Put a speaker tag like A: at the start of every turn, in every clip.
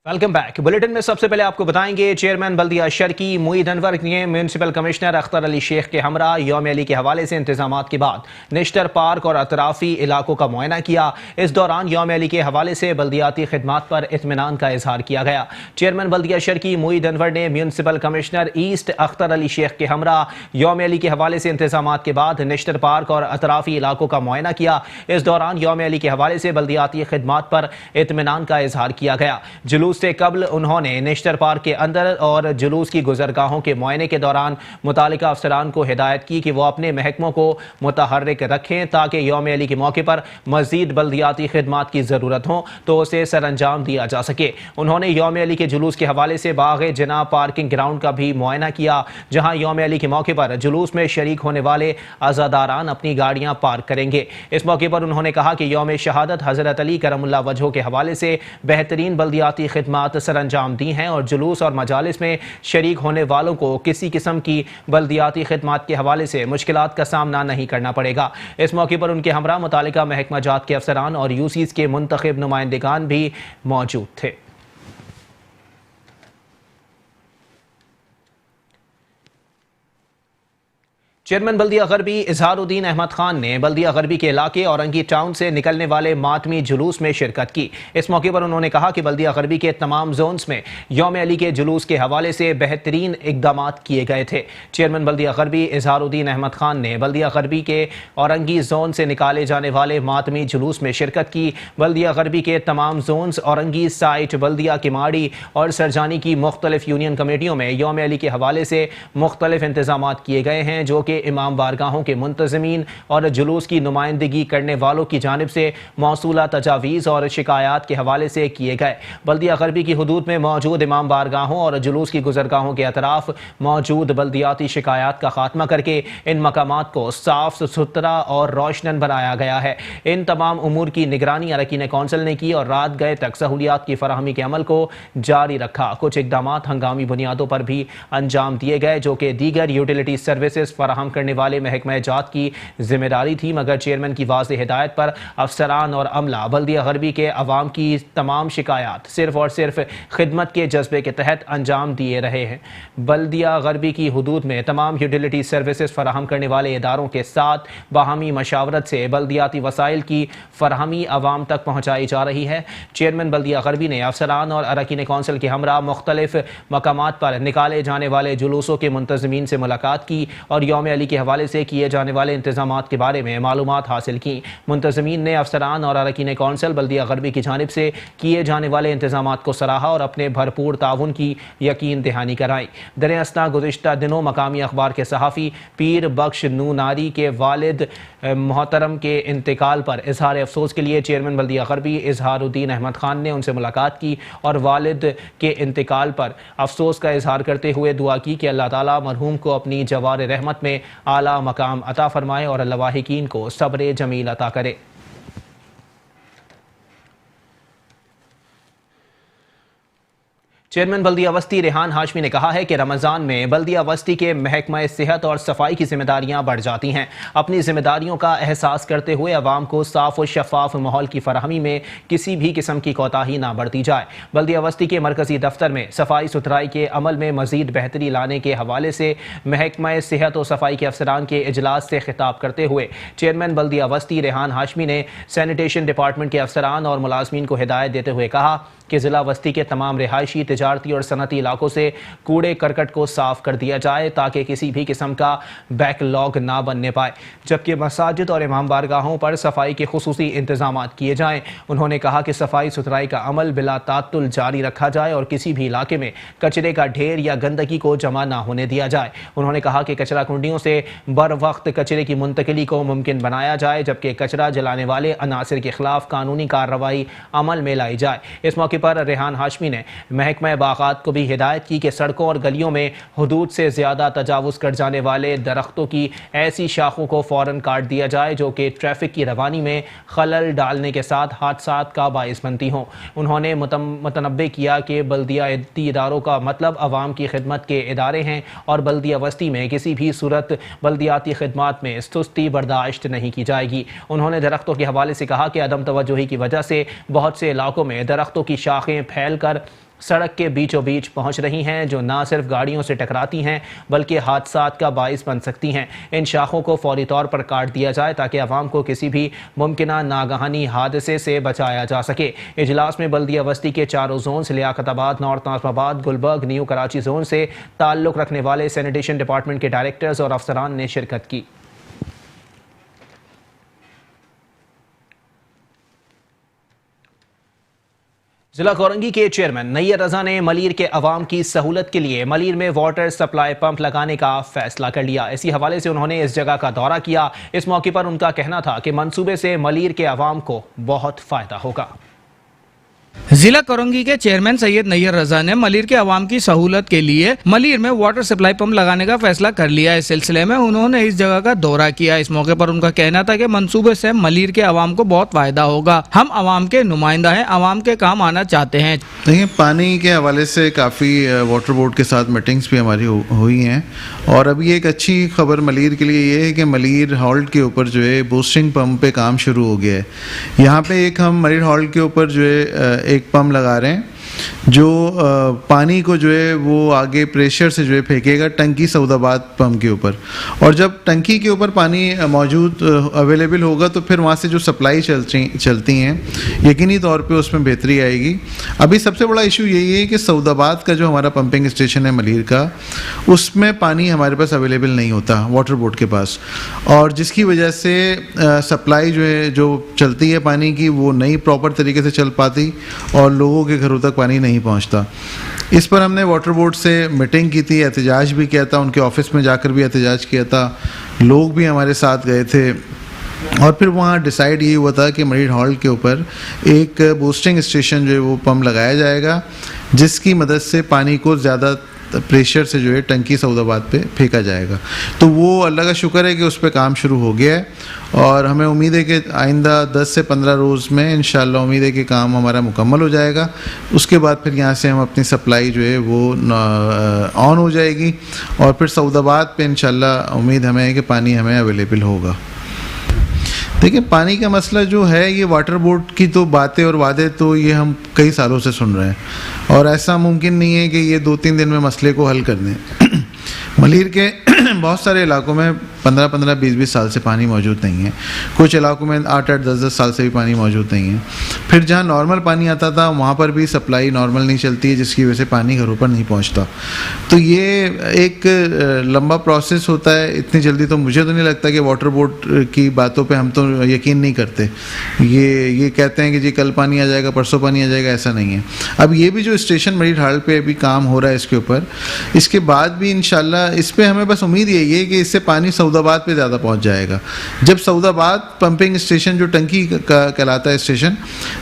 A: Welcome back. Bulletin में सबसे पहले आपको बताएंगे चेयरमैन बल्दिया शर्की मुईद अनवर ने म्यूनसिपल कमिश्नर अख्तर अली शेख के हमरा यौम अली के हवाले से इंतजाम के बाद निश्तर पार्क और अतराफी इलाकों का मुआयना किया। इस दौरान यौम अली के हवाले से बल्दियाती खिदमात पर इत्मीनान का इजहार किया गया। चेयरमैन बल्दिया शर्की मुईद अनवर ने municipal commissioner east Akhtar Ali Shaikh के हमरा यौम अली के हवाले से इंतजाम के बाद निश्तर पार्क और अतराफी इलाकों का मुआयना किया। इस दौरान यौम अली के हवाले से बल्दियाती खिदमात पर इत्मीनान का इजहार किया गया। जुलूस से कबल उन्होंने निश्तर पार्क के अंदर और जुलूस की गुजरगाहों के मुआयने के दौरान मुतालिका अफसरान को हिदायत की कि वो अपने महकमों को मुतहर्रिक रखें ताकि यौम अली के मौके पर मजीद बल्दियाती खिदमात की ज़रूरत हो तो उसे सर अंजाम दिया जा सके। उन्होंने यौम अली के जुलूस के हवाले से बाग़ जना पार्किंग ग्राउंड का भी मुआयना किया, जहाँ यौम अली के मौके पर जुलूस में शरीक होने वाले अज़ादारान अपनी गाड़ियाँ पार्क करेंगे। इस मौके पर उन्होंने कहा कि यौम शहादत हज़रत अली करमुल्लाह वजहो के हवाले से बेहतरीन बल्दियाती खिदमात सर अंजाम दी हैं और जुलूस और मजालिस में शरीक होने वालों को किसी किस्म की बल्दियाती खिदमात के हवाले से मुश्किलात का सामना नहीं करना पड़ेगा। इस मौके पर उनके हमरा मुतालिका महकमा जात के अफसरान और यूसीज के मुंतखब नुमाइंदगान भी मौजूद थे। चेयरमैन बल्दिया गरबी इजहारुद्दीन अहमद खान ने बल्दिया गरबी के इलाके औरंगी टाउन से निकलने वाले मातमी जुलूस में शिरकत की। इस मौके पर उन्होंने कहा कि बल्दिया गरबी के तमाम जोन्स में यौम अली के जुलूस के हवाले से बेहतरीन इकदाम किए गए थे। चेयरमैन बल्दिया गरबी इजहारुद्दीन अहमद खान ने बल्दिया गरबी के औरंगी जोन से निकाले जाने वाले मातमी जुलूस में शिरकत की। बल्दिया गरबी के तमाम जोन्स, औरंगी साइट, बल्दिया किमाड़ी और सरजानी की मुख्तलिफ यूनियन कमेटियों में यौम अली के हवाले से मुख्तलिफ इंतजाम किए गए हैं, जो कि इमाम बारगाहों के मुंतज़मीन और जुलूस की नुमाइंदगी करने वालों की जानिब से मौसूला तजावीज़ और शिकायत के हवाले से किए गए। बल्दिया गरबी की हुदूद में मौजूद इमाम बारगाहों और जुलूस की गुजरगाहों के अतराफ मौजूद बल्दियाती शिकायत का खात्मा करके इन मकामात को साफ सुथरा और रोशनन बनाया गया है। इन तमाम उमूर की निगरानी अरकान कौंसिल ने की और रात गए तक सहूलियात की फराहमी के अमल को जारी रखा। कुछ इकदाम हंगामी बुनियादों पर भी अंजाम दिए गए, जो कि दीगर यूटिलिटी सर्विसेज फराहम करने वाले महकमा जात की जिम्मेदारी थी, मगर चेयरमैन की वाज़ेह हिदायत पर अफसरान और अमला बल्दिया गरबी के अवाम की तमाम शिकायत सिर्फ और सिर्फ खिदमत के जज्बे के तहत अंजाम दिए रहे हैं। बल्दिया गरबी की हुदूद में तमाम यूटिलिटी सर्विसेज फराहम करने वाले इदारों के साथ बाहमी मशावरत से बल्दियाती वसाइल की फराहमी अवाम तक पहुँचाई जा रही है। चेयरमैन बल्दिया गरबी ने अफसरान और अरकान कौंसिल के हमरा मुख्तलिफ मकामात पर निकाले जाने वाले जुलूसों के मुंतज़मीन से मुलाकात की और यौम अली के हवाले से किए जाने वाले इंतजामात के बारे में मालूमात हासिल की। मुंतज़मीन ने अफसरान और अरकान कौंसिल बल्दिया गरबी की जानिब से किए जाने वाले इंतजामात को सराहा और अपने भरपूर ताउन की यकीन दहानी कराई। दरअसल गुज़िश्ता दिनों मकामी अखबार के सहाफ़ी पीर बख्श नूनारी के वालिद मोहतरम के इंतकाल पर इजहार अफसोस के लिए चेयरमैन बल्दिया गरबी इजहारुद्दीन अहमद खान ने उनसे मुलाकात की और वालिद के इंतकाल पर अफसोस का इजहार करते हुए दुआ की कि अल्लाह ताला मरहूम को अपनी जवार रहमत में आला मकाम अता फरमाए और लवाहिकीन को सब्र जमील अता करे। चेयरमैन बल्दिया वस्ती रेहान हाशमी ने कहा है कि रमज़ान में बल्दिया वस्ती के महकमा सेहत और सफाई की जिम्मेदारियां बढ़ जाती हैं। अपनी जिम्मेदारियों का एहसास करते हुए अवाम को साफ और शफाफ माहौल की फराहमी में किसी भी किस्म की कोताही ना बरती जाए। बल्दिया वस्ती के मरकजी दफ्तर में सफाई सुथराई के अमल में मजीद बेहतरी लाने के हवाले से महकमा सेहत और सफाई के अफसरान के इजलास से खिताब करते हुए चेयरमैन बल्दिया वस्ती रेहान हाशमी ने सैनिटेशन डिपार्टमेंट के अफसरान और मुलाजमीन को हिदायत देते हुए कहा कि ज़िला वस्ती के तमाम रिहायशी, तिजारती और सनती इलाकों से कूड़े करकट को साफ कर दिया जाए ताकि किसी भी किस्म का बैकलॉग ना बनने पाए, जबकि मसाजिद और इमाम बारगाहों पर सफाई के खुसूसी इंतजाम किए जाएँ। उन्होंने कहा कि सफाई सुथराई का अमल बिला तातुल जारी रखा जाए और किसी भी इलाके में कचरे का ढेर या गंदगी को जमा ना होने दिया जाए। उन्होंने कहा कि कचरा कुंडियों से बर वक्त कचरे की मुंतकिली को मुमकिन बनाया जाए, जबकि कचरा जलाने वाले अनासिर के खिलाफ कानूनी कार्रवाई अमल में लाई जाए। इस मौके पर रेहान हाशमी ने महकमा बागात को भी हिदायत की कि सड़कों और गलियों में हुदूद से ज़्यादा तजावुज़ कर जाने वाले दरख्तों की ऐसी शाखों को फ़ौरन काट दिया जाए जो कि ट्रैफिक की रवानी में खलल डालने के साथ हादसात का बाइस बनती हों। उन्होंने मुतनब्बे किया कि बल्दियाती इदारों का मतलब अवाम की खिदमत के इदारे हैं और बल्दिया वस्ती में किसी भी सूरत बल्दियाती खिदमात में सुस्ती बर्दाश्त नहीं की जाएगी। उन्होंने दरख्तों के हवाले से कहा कि अदम तवज्जुही की वजह से बहुत से इलाकों में दरख्तों की शाखें फैल कर सड़क के बीचों बीच पहुंच रही हैं, जो न सिर्फ गाड़ियों से टकराती हैं बल्कि हादसात का बाइस बन सकती हैं। इन शाखों को फौरी तौर पर काट दिया जाए ताकि अवाम को किसी भी मुमकिना नागहानी हादसे से बचाया जा सके। इजलास में बल्दिया बस्ती के चारों zone Liaquatabad, North Nazimabad, Gulberg, New Karachi zone से ताल्लुक़ रखने वाले सैनिटेशन डिपार्टमेंट के डायरेक्टर्स और अफसरान ने शिरकत की। जिला कोरंगी के चेयरमैन नैयर रजा ने मलीर के अवाम की सहूलत के लिए मलीर में वाटर सप्लाई पंप लगाने का फैसला कर लिया। इसी हवाले से उन्होंने इस जगह का दौरा किया। इस मौके पर उनका कहना था कि मंसूबे से मलीर के अवाम को बहुत फायदा होगा।
B: जिला कोरंगी के चेयरमैन सैयद नैयर रजा ने मलीर के अवाम की सहूलत के लिए मलीर में वाटर सप्लाई पंप लगाने का फैसला कर लिया। इस सिलसिले में उन्होंने इस जगह का दौरा किया। इस मौके पर उनका कहना था कि मंसूबे से मलीर के अवाम को बहुत फायदा होगा। हम अवाम के नुमाइंदा हैं, अवाम के काम आना चाहते हैं।
C: देखिए, पानी के हवाले से काफ़ी वाटर बोर्ड के साथ मीटिंग्स भी हमारी हुई हैं और अभी एक अच्छी खबर मलीर के लिए ये है कि मलीर हॉल्ट के ऊपर जो है बूस्टिंग पंप पे काम शुरू हो गया है। यहाँ पे एक हम मलीर हॉल्ट के ऊपर जो है एक पंप लगा रहे हैं जो पानी को जो है वो आगे प्रेशर से जो है फेंकेगा टंकी सऊदाबाद पंप के ऊपर, और जब टंकी के ऊपर पानी मौजूद अवेलेबल होगा तो फिर वहाँ से जो सप्लाई चलती हैं यकीनी तौर पे उसमें बेहतरी आएगी। अभी सबसे बड़ा इशू यही है कि सऊदाबाद का जो हमारा पंपिंग स्टेशन है मलीर का, उसमें पानी हमारे पास अवेलेबल नहीं होता वाटर बोर्ड के पास, और जिसकी वजह से सप्लाई जो है जो चलती है पानी की वो नहीं प्रॉपर तरीके से चल पाती और लोगों के घरों तक पानी नहीं पहुंचता। इस पर हमने वाटर बोर्ड से मीटिंग की थी, एहतजाज भी किया था, उनके ऑफिस में जाकर भी एहतजाज किया था, लोग भी हमारे साथ गए थे और फिर वहाँ डिसाइड ये हुआ था कि मलीर हॉल के ऊपर एक बूस्टिंग स्टेशन जो है वो पंप लगाया जाएगा जिसकी मदद से पानी को ज़्यादा प्रेशर से जो है टंकी सऊदाबाद पे फेंका जाएगा। तो वो अल्लाह का शुक्र है कि उस पर काम शुरू हो गया है और हमें उम्मीद है कि आइंदा 10 से 15 रोज़ में इंशाल्लाह उम्मीद है कि काम हमारा मुकम्मल हो जाएगा। उसके बाद फिर यहाँ से हम अपनी सप्लाई जो है वो ऑन हो जाएगी और फिर सऊदाबाद पे इंशाल्लाह उम्मीद हमें है कि पानी हमें अवेलेबल होगा। देखिए, पानी का मसला जो है ये वाटर बोर्ड की तो बातें और वादे तो ये हम कई सालों से सुन रहे हैं और ऐसा मुमकिन नहीं है कि ये 2-3 दिन में मसले को हल कर दें। मलीर के बहुत सारे इलाकों में 15-15, 20-20 साल से पानी मौजूद नहीं है, कुछ इलाकों में 8-8, 10-10 साल से भी पानी मौजूद नहीं है। फिर जहाँ नॉर्मल पानी आता था वहाँ पर भी सप्लाई नॉर्मल नहीं चलती है जिसकी वजह से पानी घरों पर नहीं पहुँचता। तो ये एक लंबा प्रोसेस होता है, इतनी जल्दी तो मुझे तो नहीं लगता कि वाटर बोर्ड की बातों पर हम तो यकीन नहीं करते। ये कहते हैं कि जी कल पानी आ जाएगा, परसों पानी आ जाएगा, ऐसा नहीं है। अब ये भी जो स्टेशन मलीर हाल पे अभी काम हो रहा है इसके ऊपर, इसके बाद भी इंशाल्लाह इस पर हमें बस उम्मीद यही है कि इससे पानी सऊदाबाद पे ज़्यादा पहुंच जाएगा। जब सऊदाबाद पंपिंग स्टेशन जो टंकी का कहलाता है स्टेशन,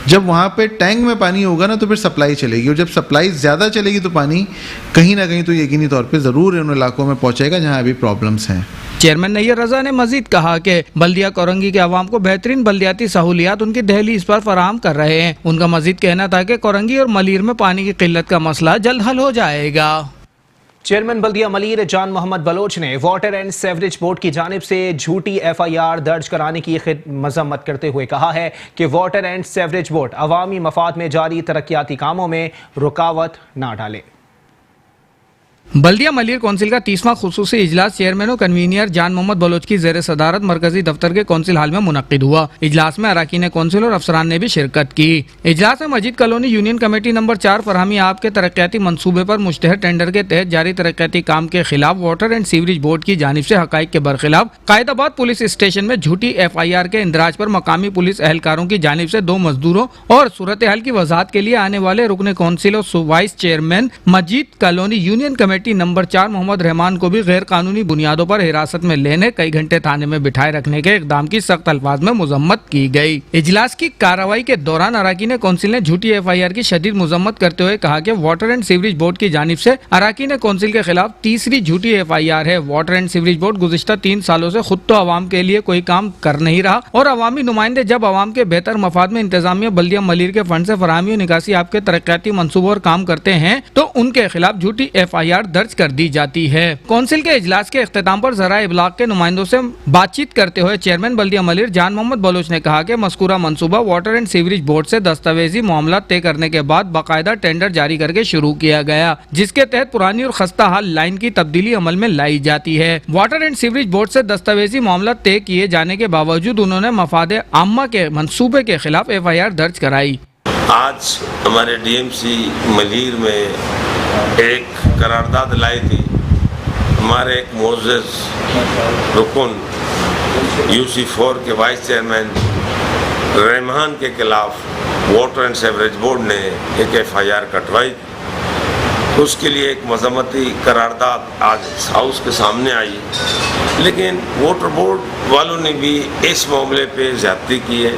C: जब वहाँ पे टैंक में पानी होगा ना तो फिर सप्लाई चलेगी और जब सप्लाई ज़्यादा चलेगी तो पानी कहीं ना कहीं तो यकीनी तौर पे ज़रूर उन इलाकों में पहुँचेगा जहाँ अभी प्रॉब्लम्स हैं।
B: चेयरमैन नैयर रजा ने मजीद कहा कि बल्दिया कोरंगी के अवाम को बेहतरीन बल्दियाती सहूलियात उनकी दहली इस पर फराहम कर रहे हैं। उनका मजीद कहना था कि कोरंगी और मलीर में पानी की किल्लत का मसला जल्द हल हो जाएगा।
A: चेयरमैन बल्दिया मलीर जान मोहम्मद बलोच ने वाटर एंड सेवरेज बोर्ड की जानिब से झूठी FIR दर्ज कराने की मजम्मत करते हुए कहा है कि वाटर एंड सेवरेज बोर्ड अवामी मफाद में जारी तरक्याती कामों में रुकावट ना डाले।
B: बल्दिया मलीर कौंसिल का 30वां खुसूसी इजलास चेयरमैन और कन्वीनियर जान मोहम्मद बलोच की ज़ेर सदारत मरकजी दफ्तर के कौंसिल हाल में मुनक्किद हुआ। इजलास में अराकीन कौंसिल और अफसरान ने भी शिरकत की। इजलास में मस्जिद कॉलोनी यूनियन कमेटी नंबर 4 फरहमी आप के तरक्याती मनसूबे पर मुश्तहर टेंडर के तहत जारी तरक्याती काम के खिलाफ वाटर एंड सीवरेज बोर्ड की जानिब से हकाइक के बरखिलाफ कायदाबाद पुलिस स्टेशन में झूठी FIR के इंदराज पर मकामी पुलिस एहलकारों की जानिब से 2 मजदूरों और सूरत हाल की वजाहत के लिए आने वाले रुकने कौंसिल और वाइस चेयरमैन मस्जिद colony union committee number 4 Mohammad Rehman को भी गैर कानूनी बुनियादों पर हिरासत में लेने, कई घंटे थाने में बिठाए रखने के इकदाम की सख्त अल्फाज में मुजम्मत की गई। इजलास की कार्रवाई के दौरान अराकीन कौंसिल ने झूठी FIR की शदीद मुजम्मत करते हुए कहा कि वाटर एंड सीवरेज बोर्ड की जानिब से अराकीन कौंसिल के खिलाफ तीसरी झूठी FIR है। वाटर एंड सीवरेज बोर्ड गुज़िश्ता 3 सालों से खुद तो अवाम के लिए कोई काम कर नहीं रहा और अवामी नुमाइंदे जब अवाम के बेहतर मफाद में इंतजामिया बल्दिया मलीर के फंड से फराहमी और निकासी आपके तरक्याती मनसूबों और काम करते हैं तो उनके खिलाफ झूठी FIR दर्ज कर दी जाती है। कौंसिल के इजलास के इख्तिताम पर ज़राए इब्लाग के नुमाइंदों से बातचीत करते हुए चेयरमैन बल्दिया मलिर जान मोहम्मद बलोच ने कहा कि मज़कूरा मंसूबा वाटर एंड सीवरेज बोर्ड से दस्तावेजी मामला तय करने के बाद बाकायदा टेंडर जारी करके शुरू किया गया, जिसके तहत पुरानी और खस्ता हाल लाइन की तब्दीली अमल में लाई जाती है। वाटर एंड सीवरेज बोर्ड से दस्तावेजी मामला तय किए जाने के बावजूद उन्होंने मफादे आम्मा के मंसूबे के खिलाफ FIR दर्ज कराई।
D: आज हमारे DMC मलीर में एक करारदाद लाई थी। हमारे एक मोअज़्ज़ज़ रुकन UC4 के वाइस चेयरमैन रहमान के खिलाफ वाटर एंड सीवरेज बोर्ड ने एक FIR कटवाई। उसके लिए एक मज़म्मती करारदाद आज हाउस के सामने आई, लेकिन वाटर बोर्ड वालों ने भी इस मामले पे ज़्यादती की है।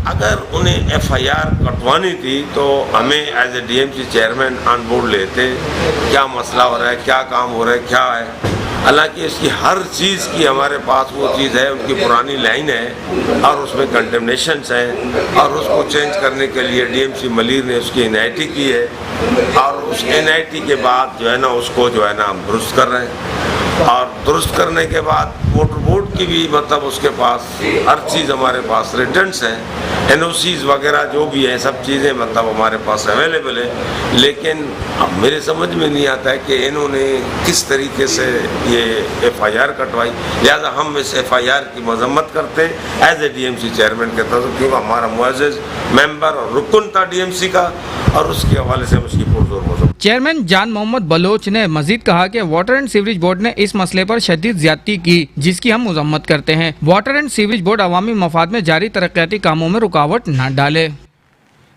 D: अगर उन्हें FIR कटवानी थी तो हमें as a DMC chairman on board लेते, क्या मसला हो रहा है, क्या काम हो रहा है, क्या है। हालांकि इसकी हर चीज़ की हमारे पास वो चीज़ है, उनकी पुरानी लाइन है और उसमें कंटेमिनेशंस हैं और उसको चेंज करने के लिए DMC मलीर ने उसकी NIT की है और उस NIT के बाद जो है ना उसको जो है ना हम दुरुस्त कर रहे हैं और दुरुस्त करने के बाद वाटर बोर्ड की भी मतलब उसके पास हर चीज़ हमारे पास रिटर्न्स हैं, NOCs वगैरह जो भी हैं, सब चीज़ें मतलब हमारे पास अवेलेबल है। लेकिन अब मेरे समझ में नहीं आता है कि इन्होंने किस तरीके से ये FIR कटवाई। लिहाजा हम इस FIR की मजम्मत करते हैं एज ए DMC चेयरमैन के तौर पर, क्योंकि हमारा मुअज़्ज़ज़ मेंबर और रुकन था DMC का और उसके हवाले से हम उसकी पुरजोर मजम्मत।
B: चेयरमैन जान मोहम्मद बलोच ने मजीद कहा कि वाटर एंड सीवरेज बोर्ड ने इस मसले पर शदीद ज्यादती की, जिसकी हम मजम्मत करते हैं। वाटर एंड सीवरेज बोर्ड अवामी मफाद में जारी तरक्याती कामों में रुकावट न डाले।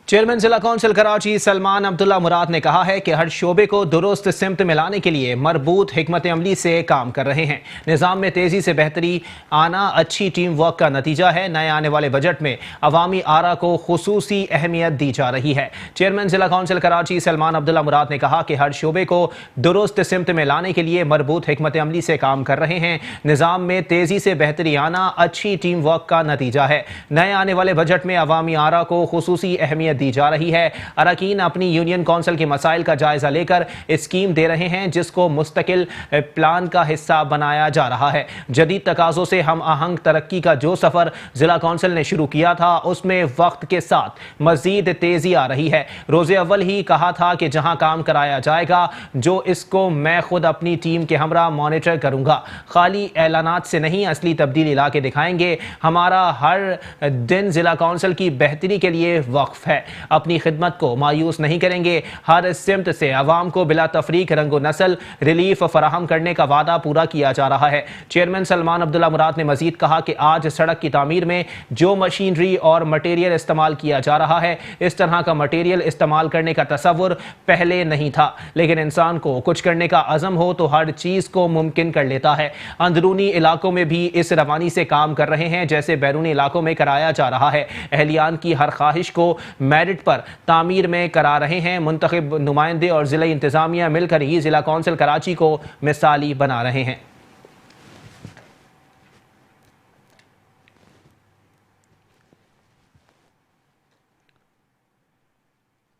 A: चेयरमैन जिला कौंसिल कराची सलमान अब्दुल्ला मुराद ने कहा है कि हर शोबे को दुरुस्त सिमत में लाने के लिए मरबूत हिकमत अमली से काम कर रहे हैं। निज़ाम में तेज़ी से बेहतरी आना अच्छी टीम वर्क का नतीजा है। नए आने वाले बजट में अवामी आरा को खुसूसी अहमियत दी जा रही है। चेयरमैन जिला कौंसिल कराची सलमान अब्दुल्ला मुराद ने कहा कि हर शोबे को दुरुस्त सिमत में लाने के लिए मरबूत हिकमत अमली से काम कर रहे हैं। निज़ाम में तेज़ी से बेहतरी आना अच्छी टीम वर्क का नतीजा है। नए आने वाले बजट में अवामी आरा को खुसूसी अहमियत दी जा रही है। अरकान अपनी यूनियन काउंसिल के मसाइल का जायजा लेकर स्कीम दे रहे हैं, जिसको मुस्तकिल प्लान का हिस्सा बनाया जा रहा है। जदीद तकाज़ों से हम आहंग तरक्की का जो सफ़र जिला काउंसिल ने शुरू किया था, उसमें वक्त के साथ मजीद तेज़ी आ रही है। रोज़े अव्वल ही कहा था कि जहां काम कराया जाएगा, जो इसको मैं खुद अपनी टीम के हमरा मॉनिटर करूंगा। खाली ऐलानात से नहीं, असली तब्दीली ला के दिखाएंगे। हमारा हर दिन जिला काउंसिल की बेहतरी के लिए वक्फ है। अपनी खिदमत को मायूस नहीं करेंगे। हर सिमत से अवाम को बिला तफरीक रंगो नस्ल रिलीफ फराहम करने का वादा पूरा किया जा रहा है। चेयरमैन सलमान अब्दुल्ला मुराद ने मजीद कहा कि आज सड़क की तामीर में जो मशीनरी और मटेरियल इस्तेमाल किया जा रहा है, इस तरह का मटेरियल इस्तेमाल करने का तसव्वुर पहले नहीं था। लेकिन इंसान को कुछ करने का अज़म हो तो हर चीज़ को मुमकिन कर लेता है। अंदरूनी इलाकों में भी इस रवानी से काम कर रहे हैं जैसे बैरूनी इलाकों में कराया जा रहा है। अहलियान की हर ख्वाहिश को मेरिट पर तामीर में करा रहे हैं। मुंतखब नुमाइंदे और जिला इंतजामिया मिलकर ही जिला कौंसिल कराची को मिसाली बना रहे हैं।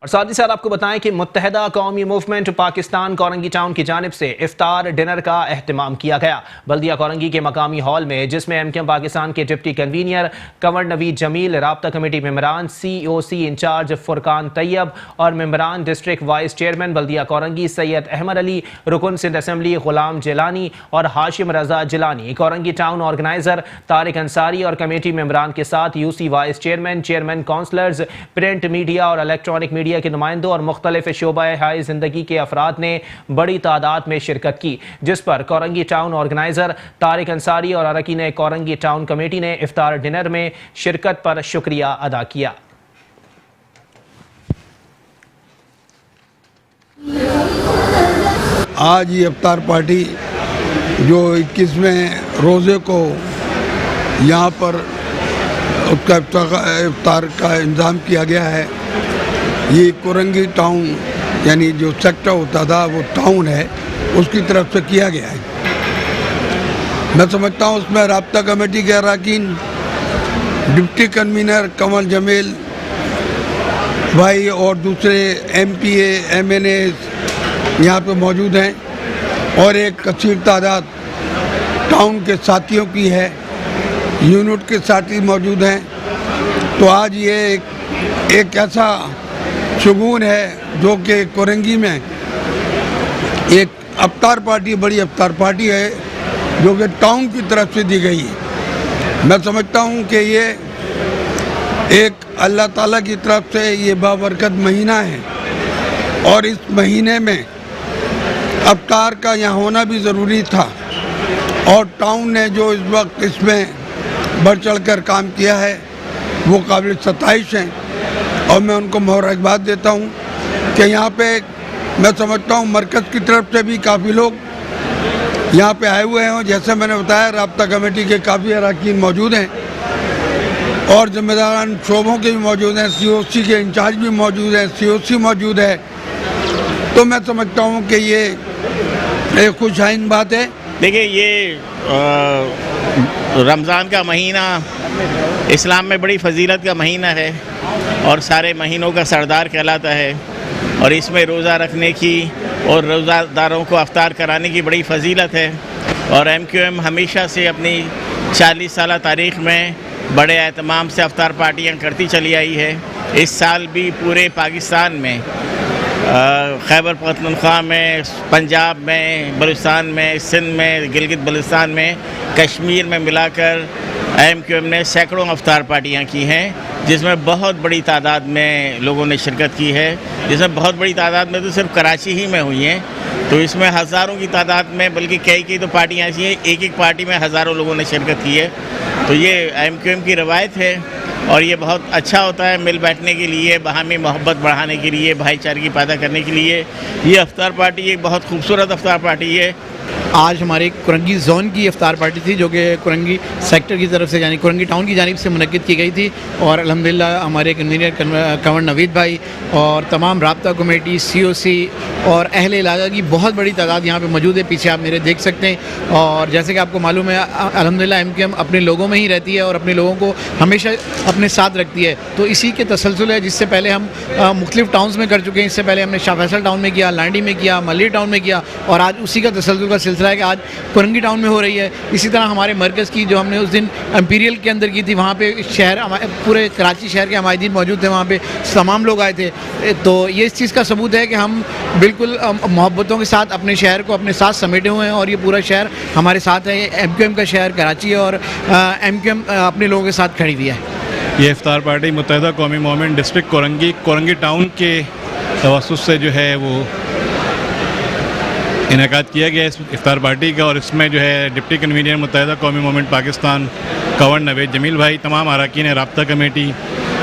A: और साथ ही साथ आपको बताएं कि मुत्तहदा कौमी मूवमेंट पाकिस्तान कोरंगी टाउन की जानिब से इफ्तार डिनर का एहतमाम किया गया। बल्दिया कोरंगी के मकामी हॉल में, जिसमें MKM पाकिस्तान के डिप्टी कन्वीनर कंवर नवीद जमील, राब्ता कमेटी मेंबरान, COC इंचार्ज फुरकान तैयब और मेंबरान district vice chairman Baldia Korangi Syed Ahmed Ali, रुकन सिंध असम्बली गुलाम जिलानी और हाशिम रजा जिलानी, कोरंगी टाउन ऑर्गेनाइजर तारिक अंसारी और कमेटी मेंबरान के साथ UC vice chairman, chairman councillors, print media और इलेक्ट्रॉनिक मीडिया के नुमाइंदों और मुख्तलिफ शोबाए हाई जिंदगी के अफराद ने बड़ी तादाद में शिरकत की, जिस पर कोरंगी टाउन ऑर्गेनाइजर तारिक अंसारी और अरकान कोरंगी टाउन कमेटी ने इफ्तार डिनर में शिरकत पर शुक्रिया अदा किया।
E: आज ये इफ्तार पार्टी जो 21वें रोज़े को यहाँ पर उसका इफ्तार का इंतज़ाम किया गया है, ये कोरंगी टाउन यानी जो सेक्टर होता था वो टाउन है, उसकी तरफ से किया गया है। मैं समझता हूँ उसमें राब्ता कमेटी के अरकान, डिप्टी कन्वीनर कंवर जमील भाई और दूसरे MPA MNA यहाँ पे मौजूद हैं और एक कसीर तादाद टाउन के साथियों की है, यूनिट के साथी मौजूद हैं। तो आज ये एक ऐसा शुगून है जो कि कोरंगी में एक अफ्तार पार्टी, बड़ी अफ्तार पार्टी है जो कि टाउन की तरफ से दी गई है। मैं समझता हूँ कि ये एक अल्लाह ताला की तरफ से ये बाबरकत महीना है और इस महीने में अफ्तार का यहाँ होना भी ज़रूरी था और टाउन ने जो इस वक्त इसमें बढ़ चढ़ कर काम किया है वो काबिल सताइश हैं और मैं उनको मुबारकबाद देता हूँ कि यहाँ पे मैं समझता हूँ मरकज़ की तरफ से भी काफ़ी लोग यहाँ पे आए हुए हैं। जैसे मैंने बताया, राब्ता कमेटी के काफ़ी अरकान मौजूद हैं और ज़िम्मेदारान शोबों के भी मौजूद हैं, COC के इंचार्ज भी मौजूद हैं, COC मौजूद है। तो मैं समझता हूँ कि ये एक खुशहाइन बात है।
F: देखिए, ये रमज़ान का महीना इस्लाम में बड़ी फजीलत का महीना है और सारे महीनों का सरदार कहलाता है और इसमें रोज़ा रखने की और रोज़ादारों को अफ्तार कराने की बड़ी फजीलत है। और MQM हमेशा से अपनी 40 साल तारीख़ में बड़े एहतमाम से अफ्तार पार्टियाँ करती चली आई है। इस साल भी पूरे पाकिस्तान में, खैबर पख्तूनख्वा में, पंजाब में, बलूचिस्तान में, सिंध में, गिलगित बल्तिस्तान में, कश्मीर में मिलाकर MQM ने सैकड़ों अफ्तार पार्टियाँ की हैं, जिसमें बहुत बड़ी तादाद में लोगों ने शिरकत की है। जिसमें बहुत बड़ी तादाद में तो सिर्फ कराची ही में हुई हैं, तो इसमें हज़ारों की तादाद में, बल्कि कई तो पार्टियाँ ऐसी हैं एक पार्टी में हज़ारों लोगों ने शिरकत की है। तो ये MQM की रवायत है और ये बहुत अच्छा होता है मिल बैठने के लिए, बाहमी मोहब्बत बढ़ाने के लिए, भाईचारे की पैदा करने के लिए। ये अफ्तार पार्टी एक बहुत खूबसूरत अफ्तार पार्टी है।
G: आज हमारे कुरंगी ज़ोन की इफ्तार पार्टी थी जो कि कुरंगी सेक्टर की तरफ से, यानी कुरंगी टाउन की जानिब से मुनक्किद की गई थी और अल्हम्दुलिल्लाह हमारे कन्वीनर कंवर नवीद भाई और तमाम राब्ता कमेटी, COC और अहले इलाका की बहुत बड़ी तादाद यहाँ पे मौजूद है। पीछे आप मेरे देख सकते हैं और जैसे कि आपको मालूम है अल्हम्दुलिल्लाह MQM अपने लोगों में ही रहती है और अपने लोगों को हमेशा अपने साथ रखती है। तो इसी के तसलसल है जिससे पहले हम मुख्तलिफ टाउन्स में कर चुके हैं। इससे पहले हमने शाह फैसल टाउन में किया, लांडी में किया, मलिर टाउन में किया और आज उसी का तसलसल का सिलसिला है कि आज कुरंगी टाउन में हो रही है। इसी तरह हमारे मरकज़ की जो हमने उस दिन इंपीरियल के अंदर की थी, वहाँ पे शहर, पूरे कराची शहर के हमायदीन मौजूद थे, वहाँ पे तमाम लोग आए थे। तो ये इस चीज़ का सबूत है कि हम बिल्कुल मोहब्बतों के साथ अपने शहर को अपने साथ समेटे हुए हैं और ये पूरा शहर हमारे साथ है। MQM का शहर कराची है और MQM अपने लोगों के साथ खड़ी हुई है।
H: ये इफ्तार पार्टी मुत्तहिदा कौमी मोमेंट डिस्ट्रिक्ट कुरंगी टाउन के तवस्सुस से जो है वो इनेकाद किया गया इस इफ्तार पार्टी का और इसमें जो है डिप्टी कन्वीनर मुत्तहिदा कौमी मोमेंट पाकिस्तान कंवर नवेद जमील भाई, तमाम अरकान राब्ता कमेटी,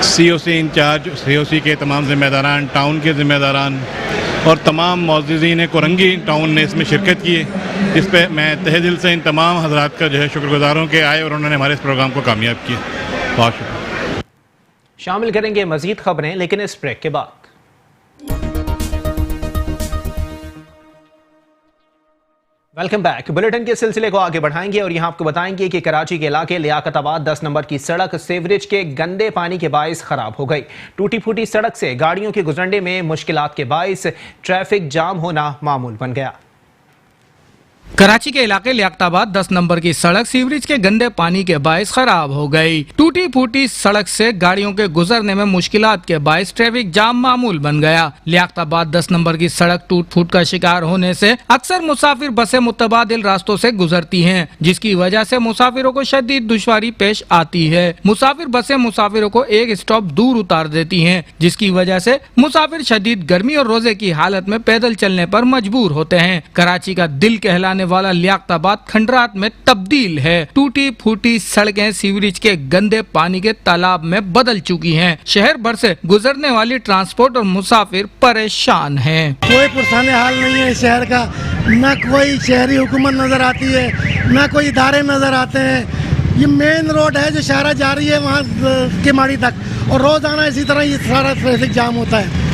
H: COC इंचार्ज, COC के तमाम ज़िम्मेदारान, टाउन के ज़िम्मेदारान और तमाम मौजूदीन कुरंगी टाउन ने इसमें शिरकत की है। इस पर मैं तहे दिल से इन तमाम हज़रात का जो है शुक्रगुज़ार हूँ कि आए और उन्होंने हमारे इस प्रोग्राम को कामयाब किया। बहुत शुक्रिया।
A: शामिल करेंगे मज़ीद खबरें, लेकिन इस ब्रेक के बाद। Welcome back. बुलेटिन के सिलसिले को आगे बढ़ाएंगे और यहां आपको बताएंगे कि कराची के इलाके लियाकताबाद 10 नंबर की सड़क सीवरेज के गंदे पानी के बाइस खराब हो गई। टूटी फूटी सड़क से गाड़ियों के गुजरने में मुश्किलात के बाइस ट्रैफिक जाम होना मामूल बन गया।
B: कराची के इलाके लियाकताबाद 10 नंबर की सड़क सीवरेज के गंदे पानी के बाइस खराब हो गई। टूटी फूटी सड़क से गाड़ियों के गुजरने में मुश्किलात के बाइस ट्रैफिक जाम मामूल बन गया। लियाकताबाद 10 नंबर की सड़क टूट फूट का शिकार होने से अक्सर मुसाफिर बसें मुतबादिल रास्तों से गुजरती हैं, जिसकी वजह से मुसाफिरों को शदीद दुश्वारी पेश आती है। मुसाफिर बसें मुसाफिरों को एक स्टॉप दूर उतार देती हैं, जिसकी वजह से मुसाफिर शदीद गर्मी और रोजे की हालत में पैदल चलने पर मजबूर होते हैं। कराची का दिल कहलाने वाला लियाकताबाद खंडरात में तब्दील है। टूटी फूटी सड़कें सीवरेज के गंदे पानी के तालाब में बदल चुकी हैं। शहर भर से गुजरने वाली ट्रांसपोर्ट और मुसाफिर परेशान हैं।
I: कोई पुरसाने हाल नहीं है इस शहर का, न कोई शहरी हुकूमत नजर आती है, न कोई इदारे नजर आते हैं। ये मेन रोड है जो शहर जा रही है वहाँ के माड़ी तक, और रोजाना इसी तरह ये सारा ट्रैफिक जाम होता है।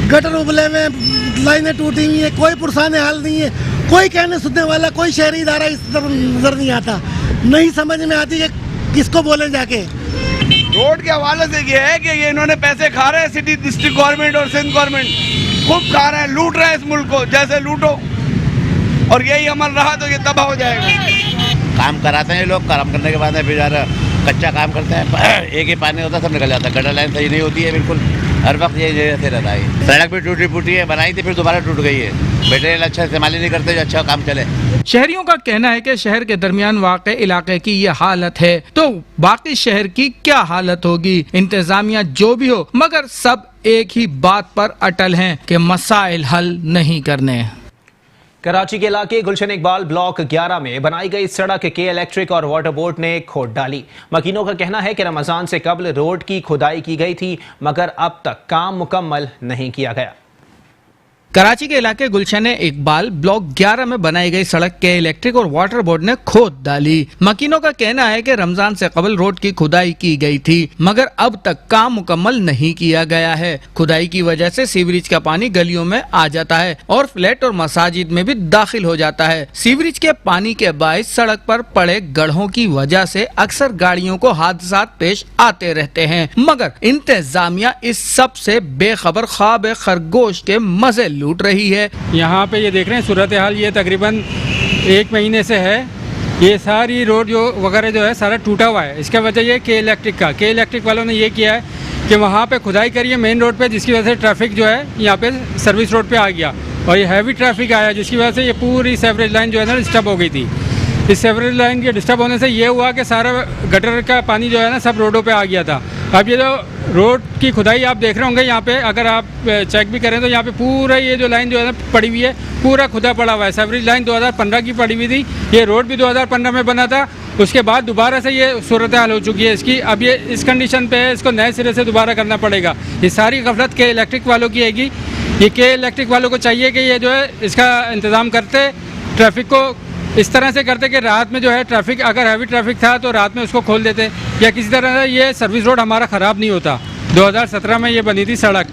I: गटर उबले में, लाइनें टूटी हुई है, कोई पुरसाने हाल नहीं है। कोई कहने सुनने वाला, कोई शहरी इदारा इस तरफ नजर नहीं आता। नहीं समझ में आती कि किसको बोले जाके।
J: रोड के हवाले से ये है कि ये इन्होंने पैसे खा रहे हैं सिटी डिस्ट्रिक्ट गवर्नमेंट और सिंध गवर्नमेंट।
E: खूब खा रहे हैं, लूट रहे हैं इस मुल्क को, जैसे लूटो, और यही अमल रहा तो ये तबाह हो जाएगा।
J: काम कराते हैं लोग, काम करने के बाद फिर यार कच्चा काम करते हैं, एक ही पानी होता है सब निकल जाता है, गटर लाइन सही नहीं होती है बिल्कुल, हर वक्त ये जैसे रहता है। सड़क भी टूटी फूटी है, बनाई थी फिर दोबारा टूट गई है, मटेरियल अच्छा इस्तेमाल ही नहीं करते जो अच्छा काम चले।
B: शहरियों का कहना है कि शहर के दरमियान वाक़े इलाके की ये हालत है तो बाकी शहर की क्या हालत होगी। इंतजामिया जो भी हो मगर सब एक ही बात पर अटल हैं कि मसाइल हल नहीं करने।
A: कराची के इलाके गुलशन इकबाल ब्लॉक 11 में बनाई गई सड़क के इलेक्ट्रिक और वाटर बोर्ड ने खोद डाली। मकीनों का कहना है कि रमजान से कबल रोड की खुदाई की गई थी मगर अब तक काम मुकम्मल नहीं किया गया।
B: कराची के इलाके गुलशन इकबाल ब्लॉक 11 में बनाई गई सड़क के इलेक्ट्रिक और वाटर बोर्ड ने खोद डाली। मकीनों का कहना है कि रमजान से कबल रोड की खुदाई की गई थी मगर अब तक काम मुकम्मल नहीं किया गया है। खुदाई की वजह से सीवरेज का पानी गलियों में आ जाता है और फ्लैट और मसाजिद में भी दाखिल हो जाता है। सीवरेज के पानी के बायस सड़क पर पड़े गड्ढों की वजह से अक्सर गाड़ियों को हादसा पेश आते रहते हैं मगर इंतजामिया इस सब से बेखबर ख्वाब खरगोश के मजे लूट रही है।
K: यहाँ पे ये देख रहे हैं सूरत हाल, ये तकरीबन 1 महीने से है। ये सारी रोड जो वगैरह जो है सारा टूटा हुआ है। इसका वजह ये के इलेक्ट्रिक वालों ने ये किया है कि वहाँ पे खुदाई करी है मेन रोड पे, जिसकी वजह से ट्रैफिक जो है यहाँ पे सर्विस रोड पे आ गया और ये हैवी ट्रैफिक आया, जिसकी वजह से ये पूरी सेवरेज लाइन जो है ना डिस्टर्ब हो गई थी। इस सेवरेज लाइन के डिस्टर्ब होने से ये हुआ कि सारा गटर का पानी जो है ना सब रोडों पे आ गया था। अब ये जो रोड की खुदाई आप देख रहे होंगे यहाँ पे, अगर आप चेक भी करें तो यहाँ पे पूरा ये जो लाइन जो है ना पड़ी हुई है, पूरा खुदा पड़ा हुआ है। सेवरेज लाइन 2015 की पड़ी हुई थी, ये रोड भी 2015 में बना था, उसके बाद दोबारा से ये सूरत हाल हो चुकी है इसकी। अब ये इस कंडीशन पे है, इसको नए सिरे से दोबारा करना पड़ेगा। ये सारी गफलत के इलेक्ट्रिक वालों की हैगी। ये के इलेक्ट्रिक वालों को चाहिए कि ये जो है इसका इंतज़ाम करते, ट्रैफिक को इस तरह से करते कि रात में जो है ट्रैफिक, अगर हैवी ट्रैफिक था तो रात में उसको खोल देते या किसी तरह से ये सर्विस रोड हमारा ख़राब नहीं होता। 2017 में ये बनी थी सड़क,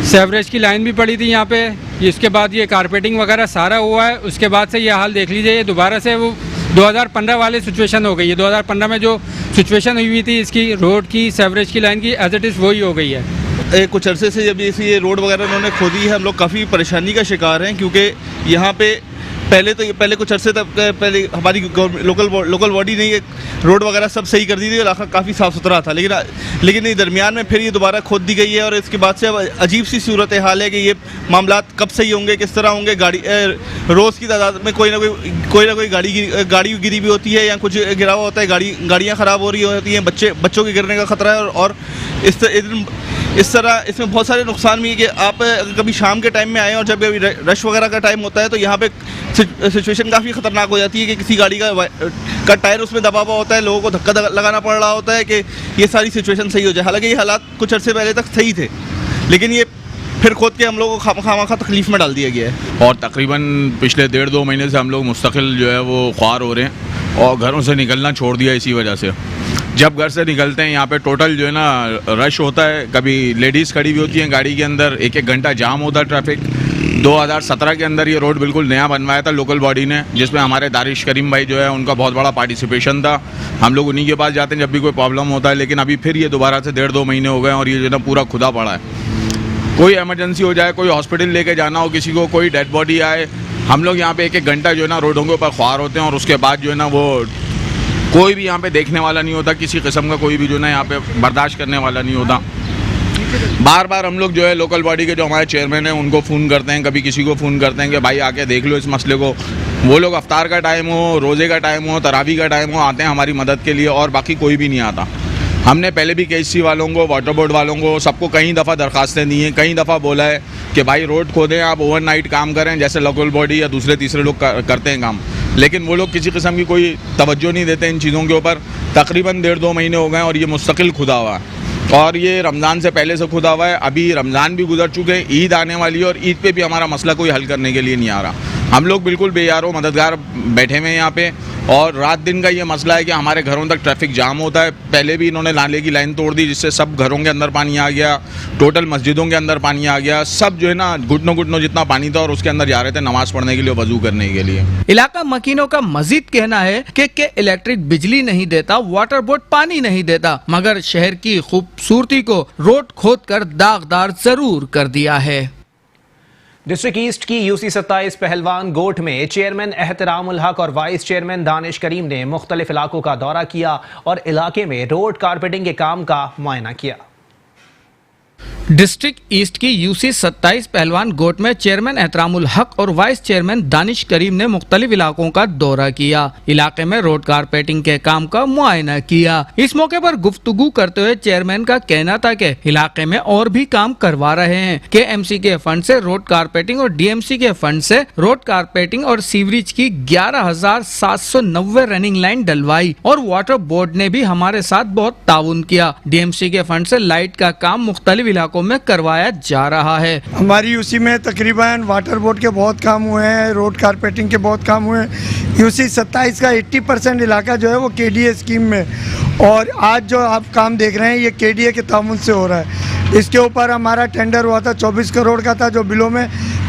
K: सेवरेज की लाइन भी पड़ी थी यहाँ पे, इसके बाद ये कारपेटिंग वगैरह सारा हुआ है। उसके बाद से ये हाल देख लीजिए, ये दोबारा से वो 2015 वाली सिचुएशन हो गई है। 2015 में जो सिचुएशन हुई थी इसकी रोड की, सेवरेज की लाइन की, एज इट इज़ वही हो गई है।
L: कुछ अरसे से जब ये रोड वगैरह उन्होंने खोदी है, हम लोग काफ़ी परेशानी का शिकार हैं क्योंकि यहाँ पे पहले कुछ अरसे तक पहले हमारी लोकल बॉडी ने ये रोड वगैरह सब सही कर दी थी और इलाका काफ़ी साफ़ सुथरा था, लेकिन दरमियान में फिर ये दोबारा खोद दी गई है और इसके बाद से अब अजीब सी सूरत हाल है कि ये मामलात कब सही होंगे, किस तरह होंगे। गाड़ी रोज़ की तादाद में कोई ना कोई गाड़ी गिरी भी होती है या कुछ गिरा हुआ होता है, गाड़ियाँ ख़राब हो रही होती हैं, बच्चों के गिरने का ख़तरा है। और इस तरह इसमें बहुत सारे नुकसान भी है कि आप कभी शाम के टाइम में आए और जब रश वगैरह का टाइम होता है तो यहाँ पे सिचुएशन काफ़ी ख़तरनाक हो जाती है कि किसी गाड़ी का टायर उसमें दबा हुआ होता है, लोगों को धक्का लगाना पड़ रहा होता है कि ये सारी सिचुएशन सही हो जाए। हालांकि ये हालात कुछ अर्से पहले तक सही थे, लेकिन ये फिर खोद के हम लोगों को खामखा तकलीफ़ में डाल दिया गया है।
M: और तकरीबन पिछले 1.5-2 महीने से हम लोग मुस्तकिल जो है वो ख्वार हो रहे हैं और घरों से निकलना छोड़ दिया इसी वजह से। जब घर से निकलते हैं यहाँ पे टोटल जो है ना रश होता है, कभी लेडीज़ खड़ी हुई होती हैं गाड़ी के अंदर, 1-1 घंटा जाम होता है ट्रैफिक। 2017 के अंदर ये रोड बिल्कुल नया बनवाया था लोकल बॉडी ने, जिसमें हमारे दारिश करीम भाई जो है उनका बहुत बड़ा पार्टिसिपेशन था। हम लोग उन्हीं के पास जाते हैं जब भी कोई प्रॉब्लम होता है, लेकिन अभी फिर ये दोबारा से 1.5-2 महीने हो गए और ये जो है ना पूरा खुदा पड़ा है। कोई इमरजेंसी हो जाए, कोई हॉस्पिटल लेके जाना हो किसी को, कोई डेड बॉडी आए, हम लोग यहाँ पे 1-1 घंटा जो है ना रोडों के ऊपर ख्वार होते हैं और उसके बाद जो है ना वो कोई भी यहाँ पे देखने वाला नहीं होता, किसी किस्म का कोई भी जो है ना यहाँ पे बर्दाश्त करने वाला नहीं होता। बार बार हम लोग जो है लोकल बॉडी के जो हमारे चेयरमैन हैं उनको फ़ोन करते हैं, कभी किसी को फ़ोन करते हैं कि भाई आके देख लो इस मसले को। वो लोग अफ्तार का टाइम हो, रोज़े का टाइम हो, तरावी का टाइम हो, आते हैं हमारी मदद के लिए और बाकी कोई भी नहीं आता। हमने पहले भी KHC वालों को, वाटर बोर्ड वालों को, सबको कई दफ़ा दरखास्तें दी हैं, कई दफ़ा बोला है कि भाई रोड खोदें, आप ओवरनाइट काम करें जैसे लोकल बॉडी या दूसरे तीसरे लोग करते हैं काम, लेकिन वो लोग किसी किस्म की कोई तवज्जो नहीं देते इन चीज़ों के ऊपर। तकरीबन 1.5-2 महीने हो गए और ये मुस्तकिल खुदा हुआ है और ये रमज़ान से पहले से खुदा हुआ है। अभी रमज़ान भी गुजर चुके हैं, ईद आने वाली है और ईद पे भी हमारा मसला कोई हल करने के लिए नहीं आ रहा। हम लोग बिल्कुल बेयारो मददगार बैठे हुए हैं यहाँ पे और रात दिन का ये मसला है कि हमारे घरों तक ट्रैफिक जाम होता है। पहले भी इन्होंने नाले की लाइन तोड़ दी जिससे सब घरों के अंदर पानी आ गया, टोटल मस्जिदों के अंदर पानी आ गया, सब जो है ना घुटनों जितना पानी था और उसके अंदर जा रहे थे नमाज पढ़ने के लिए, वजू करने के लिए।
B: इलाका मकीनों का मजीद कहना है कि इलेक्ट्रिक बिजली नहीं देता, वाटर बोर्ड पानी नहीं देता, मगर शहर की खूबसूरती को रोड खोद कर दागदार जरूर कर दिया है।
A: डिस्ट्रिक्ट ईस्ट की यूसी 27 पहलवान गोट में चेयरमैन एहतराम उल हक और वाइस चेयरमैन दानिश करीम ने मुख्तलिफ इलाकों का दौरा किया और इलाके में रोड कारपेटिंग के काम का मुआयना किया।
B: डिस्ट्रिक्ट ईस्ट की यूसी 27 पहलवान गोट में चेयरमैन एहतरामुल हक और वाइस चेयरमैन दानिश करीम ने मुख्तलिफ इलाकों का दौरा किया, इलाके में रोड कारपेटिंग के काम का मुआयना किया। इस मौके पर गुफ्तगू करते हुए चेयरमैन का कहना था कि इलाके में और भी काम करवा रहे हैं। KMC के फंड से रोड कारपेटिंग और DMC के फंड से रोड कारपेटिंग और सीवरेज की 11,790 रनिंग लाइन डलवाई और वाटर बोर्ड ने भी हमारे साथ बहुत ताउन किया। DMC के फंड से लाइट का काम मुख्तलिफ इलाकों में करवाया जा रहा है।
I: हमारी यूसी में तकरीबन वाटर बोर्ड के बहुत काम हुए हैं, रोड कारपेटिंग के बहुत काम हुए हैं। यूसी 27 का 80% इलाका जो है वो KDA स्कीम में, और आज जो आप काम देख रहे हैं ये KDA के तामुन से हो रहा है। इसके ऊपर हमारा टेंडर हुआ था 24 करोड़ का था, जो बिलों में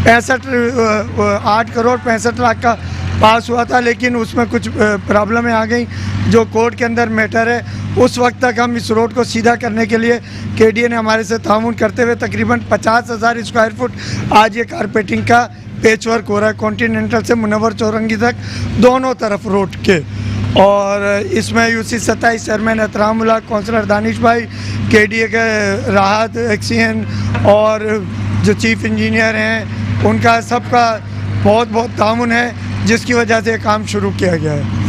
I: 8 करोड़ 65 लाख का पास हुआ था, लेकिन उसमें कुछ प्रॉब्लमें आ गई जो कोर्ट के अंदर मैटर है। उस वक्त तक हम इस रोड को सीधा करने के लिए KDA ने हमारे से ताउन करते हुए तकरीबन 50,000 स्क्वायर फुट आज ये कारपेटिंग का पेच वर्क हो रहा है, कॉन्टिनेंटल से मुनव्वर चौरंगी तक दोनों तरफ रोड के। और इसमें यूसी 27 चेयरमैन एहतराम उल हक, काउंसलर दानिश भाई, KDA के राहत एक्सीएन और जो चीफ इंजीनियर हैं उनका सबका बहुत बहुत ताउन है, जिसकी वजह से काम शुरू किया गया है।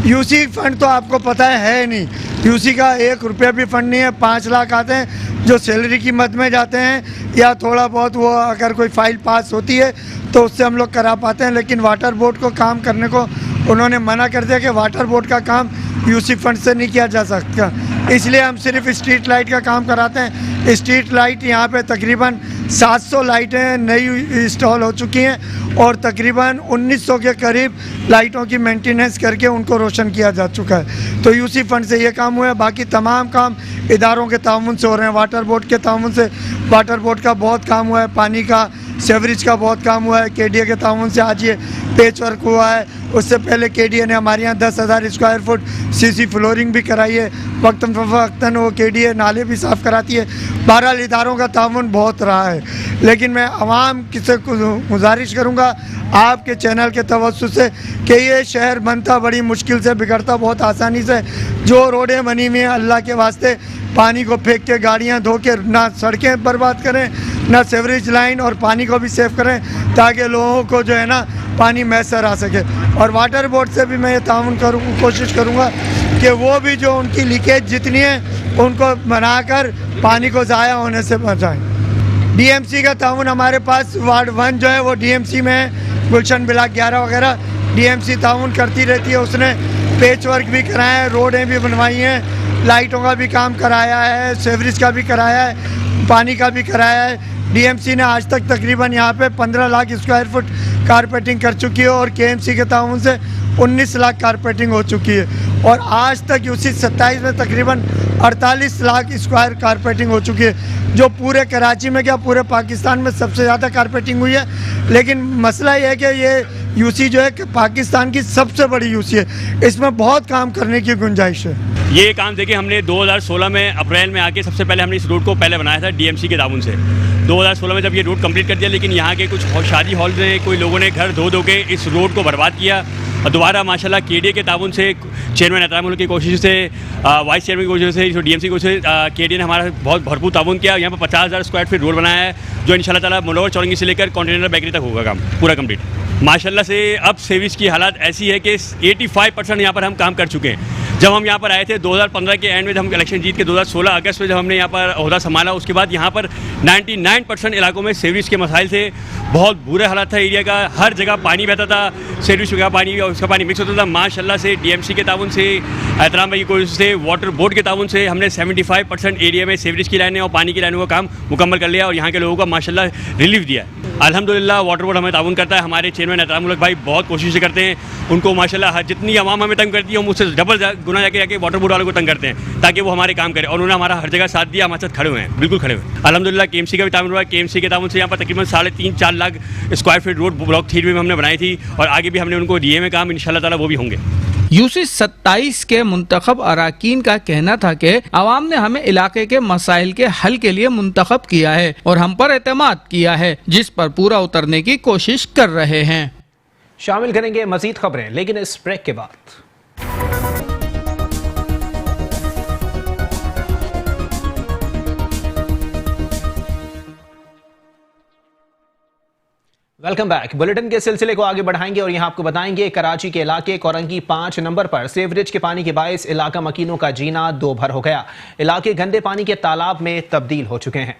I: यूसी फंड तो आपको पता है नहीं, यूसी का 1 रुपया भी फंड नहीं है। 5 लाख आते हैं जो सैलरी की मद में जाते हैं, या थोड़ा बहुत वो अगर कोई फाइल पास होती है तो उससे हम लोग करा पाते हैं, लेकिन वाटर बोर्ड को काम करने को उन्होंने मना कर दिया कि वाटर बोर्ड का काम यूसी फंड से नहीं किया जा सकता। इसलिए हम सिर्फ स्ट्रीट लाइट का काम कराते हैं। स्ट्रीट लाइट यहाँ पे तकरीबन 700 लाइटें नई इंस्टॉल हो चुकी हैं और तकरीबन 1900 के करीब लाइटों की मेंटेनेंस करके उनको रोशन किया जा चुका है। तो यूसी फंड से ये काम हुआ है। बाकी तमाम काम इदारों के ताउन से हो रहे हैं। वाटर बोर्ड के ताउन से, वाटर बोर्ड का बहुत काम हुआ है, पानी का सेवरेज का बहुत काम हुआ है। KDA के ताउन से आज ये पेच वर्क हुआ है। उससे पहले KDA ने हमारे यहाँ 10,000 स्क्वायर फुट CC फ्लोरिंग भी कराई है। वक्तन वो KDA नाले भी साफ़ कराती है। बहरहाल इदारों का ताउन बहुत रहा है, लेकिन मैं आवाम से गुजारिश करूँगा आपके चैनल के तवज्जुह से कि ये शहर बनता बड़ी मुश्किल से, बिगड़ता बहुत आसानी से। जो रोडें बनी हुई हैं अल्लाह के वास्ते पानी को फेंक के गाड़ियाँ धो के ना सड़कें बर्बाद करें, ना सीवरेज लाइन और पानी को भी सेव करें, ताकि लोगों को जो है ना पानी मैसर आ सके। और वाटर बोर्ड से भी मैं ये ताउन कोशिश करूँगा कि वो भी जो उनकी लीकेज जितनी है उनको बनाकर पानी को ज़ाया होने से बचाएँ। DMC का ताउन हमारे पास वार्ड 1 जो है वो DMC में है, गुलशन ब्लॉक 11 वगैरह DMC ताउन करती रहती है। उसने पेच वर्क भी कराया है, रोडें भी बनवाई हैं, लाइटों का भी काम कराया है, सीवरेज का भी कराया है, पानी का भी कराया है। DMC ने आज तक तकरीबन यहाँ पे 15 लाख स्क्वायर फुट कारपेटिंग कर चुकी है और KMC के ताउन से 19 लाख कारपेटिंग हो चुकी है। और आज तक यूसी 27 में तकरीबन 48 लाख स्क्वायर कारपेटिंग हो चुकी है, जो पूरे कराची में क्या पूरे पाकिस्तान में सबसे ज़्यादा कारपेटिंग हुई है। लेकिन मसला ये है कि ये यूसी जो है कि पाकिस्तान की सबसे बड़ी यूसी है, इसमें बहुत काम करने की गुंजाइश है।
N: ये काम देखिए हमने 2016 में अप्रैल में आके सबसे पहले हमने इस रोड को पहले बनाया था DMC के ताउन से। 2016 में जब ये रोड कंप्लीट कर दिया, लेकिन यहाँ के कुछ शादी हॉल में कोई लोगों ने घर धो के इस रोड को बर्बाद किया और दोबारा माशाल्लाह KDA के ताउन से, चेयरमैन एहतराम उल हक की कोशिश से, वाइस चेयरमैन की कोशिश से, DMC की कोशिश से KDA ने हमारा बहुत भरपूर ताउन किया। यहाँ पर 50,000 स्क्वायर फीट रोड बनाया है, जो इंशाल्लाह ताला मुनव्वर चौरंगी से लेकर कॉन्टिनेंटल बेकरी तक होगा काम पूरा कंप्लीट। माशाल्लाह से अब सीवरेज की हालत ऐसी है कि 85% यहाँ पर हम काम कर चुके हैं। जब हम यहाँ पर आए थे 2015 के एंड में, जब हम इलेक्शन जीत के 2016 अगस्त में जब हमने यहाँ पर ओहदा संभाला, उसके बाद यहाँ पर 99% इलाकों में सीवरेज के मसाइल थे। बहुत बुरे हालात था एरिया का, हर जगह पानी बहता था, सीवरेज का पानी और उसका पानी मिक्स होता था। माशाल्लाह से DMC के ताउन से, एहतराम भाई की कोशिश से, वाटर बोर्ड के ताउन से हमने 75% एरिया में सीवरेज की लाइनें और पानी की लाइनों का काम मुकम्मल कर लिया और यहाँ के लोगों को माशाल्लाह रिलीफ दिया। अल्हम्दुलिल्लाह वाटर बोर्ड हमें ताउन करता है। हमारे चेयरमैन एहतराम उल हक भाई बहुत कोशिश करते हैं, उनको माशाल्लाह जितनी आवाम हमें तंग करती है हम उससे डबल गुना जाके वाटर बोर्ड वालों को तंग करते हैं ताकि वो हमारे काम करें, और उन्होंने हमारा हर जगह साथ दिया, हमारे साथ खड़े हुए हैं, बिल्कुल खड़े हुए हैं। अल्हम्दुलिल्लाह KMC का भी ताउन हुआ है। KMC के ताउन से यहाँ पर तकरीबन 3.5-4 lakh square feet road block 3 में हमने बनाई थी और आगे भी हमने उनको दिए में काम, इंशाल्लाह ताला वो भी होंगे।
B: यूसी 27 के मुंतखब अराकीन का कहना था कि अवाम ने हमें इलाके के मसाइल के हल के लिए मुंतखब किया है और हम पर एतमाद किया है, जिस पर पूरा उतरने की कोशिश कर रहे हैं।
A: शामिल करेंगे मजीद खबरें, लेकिन इस ब्रेक के बाद। Welcome back. बुलेटिन के सिलसिले को आगे बढ़ाएंगे और यहां आपको बताएंगे कराची के इलाके कोरंगी 5 नंबर पर सीवरेज के पानी के बायस इलाका मकीनों का जीना दो भर हो गया। इलाके गंदे पानी के तालाब में तब्दील हो चुके हैं।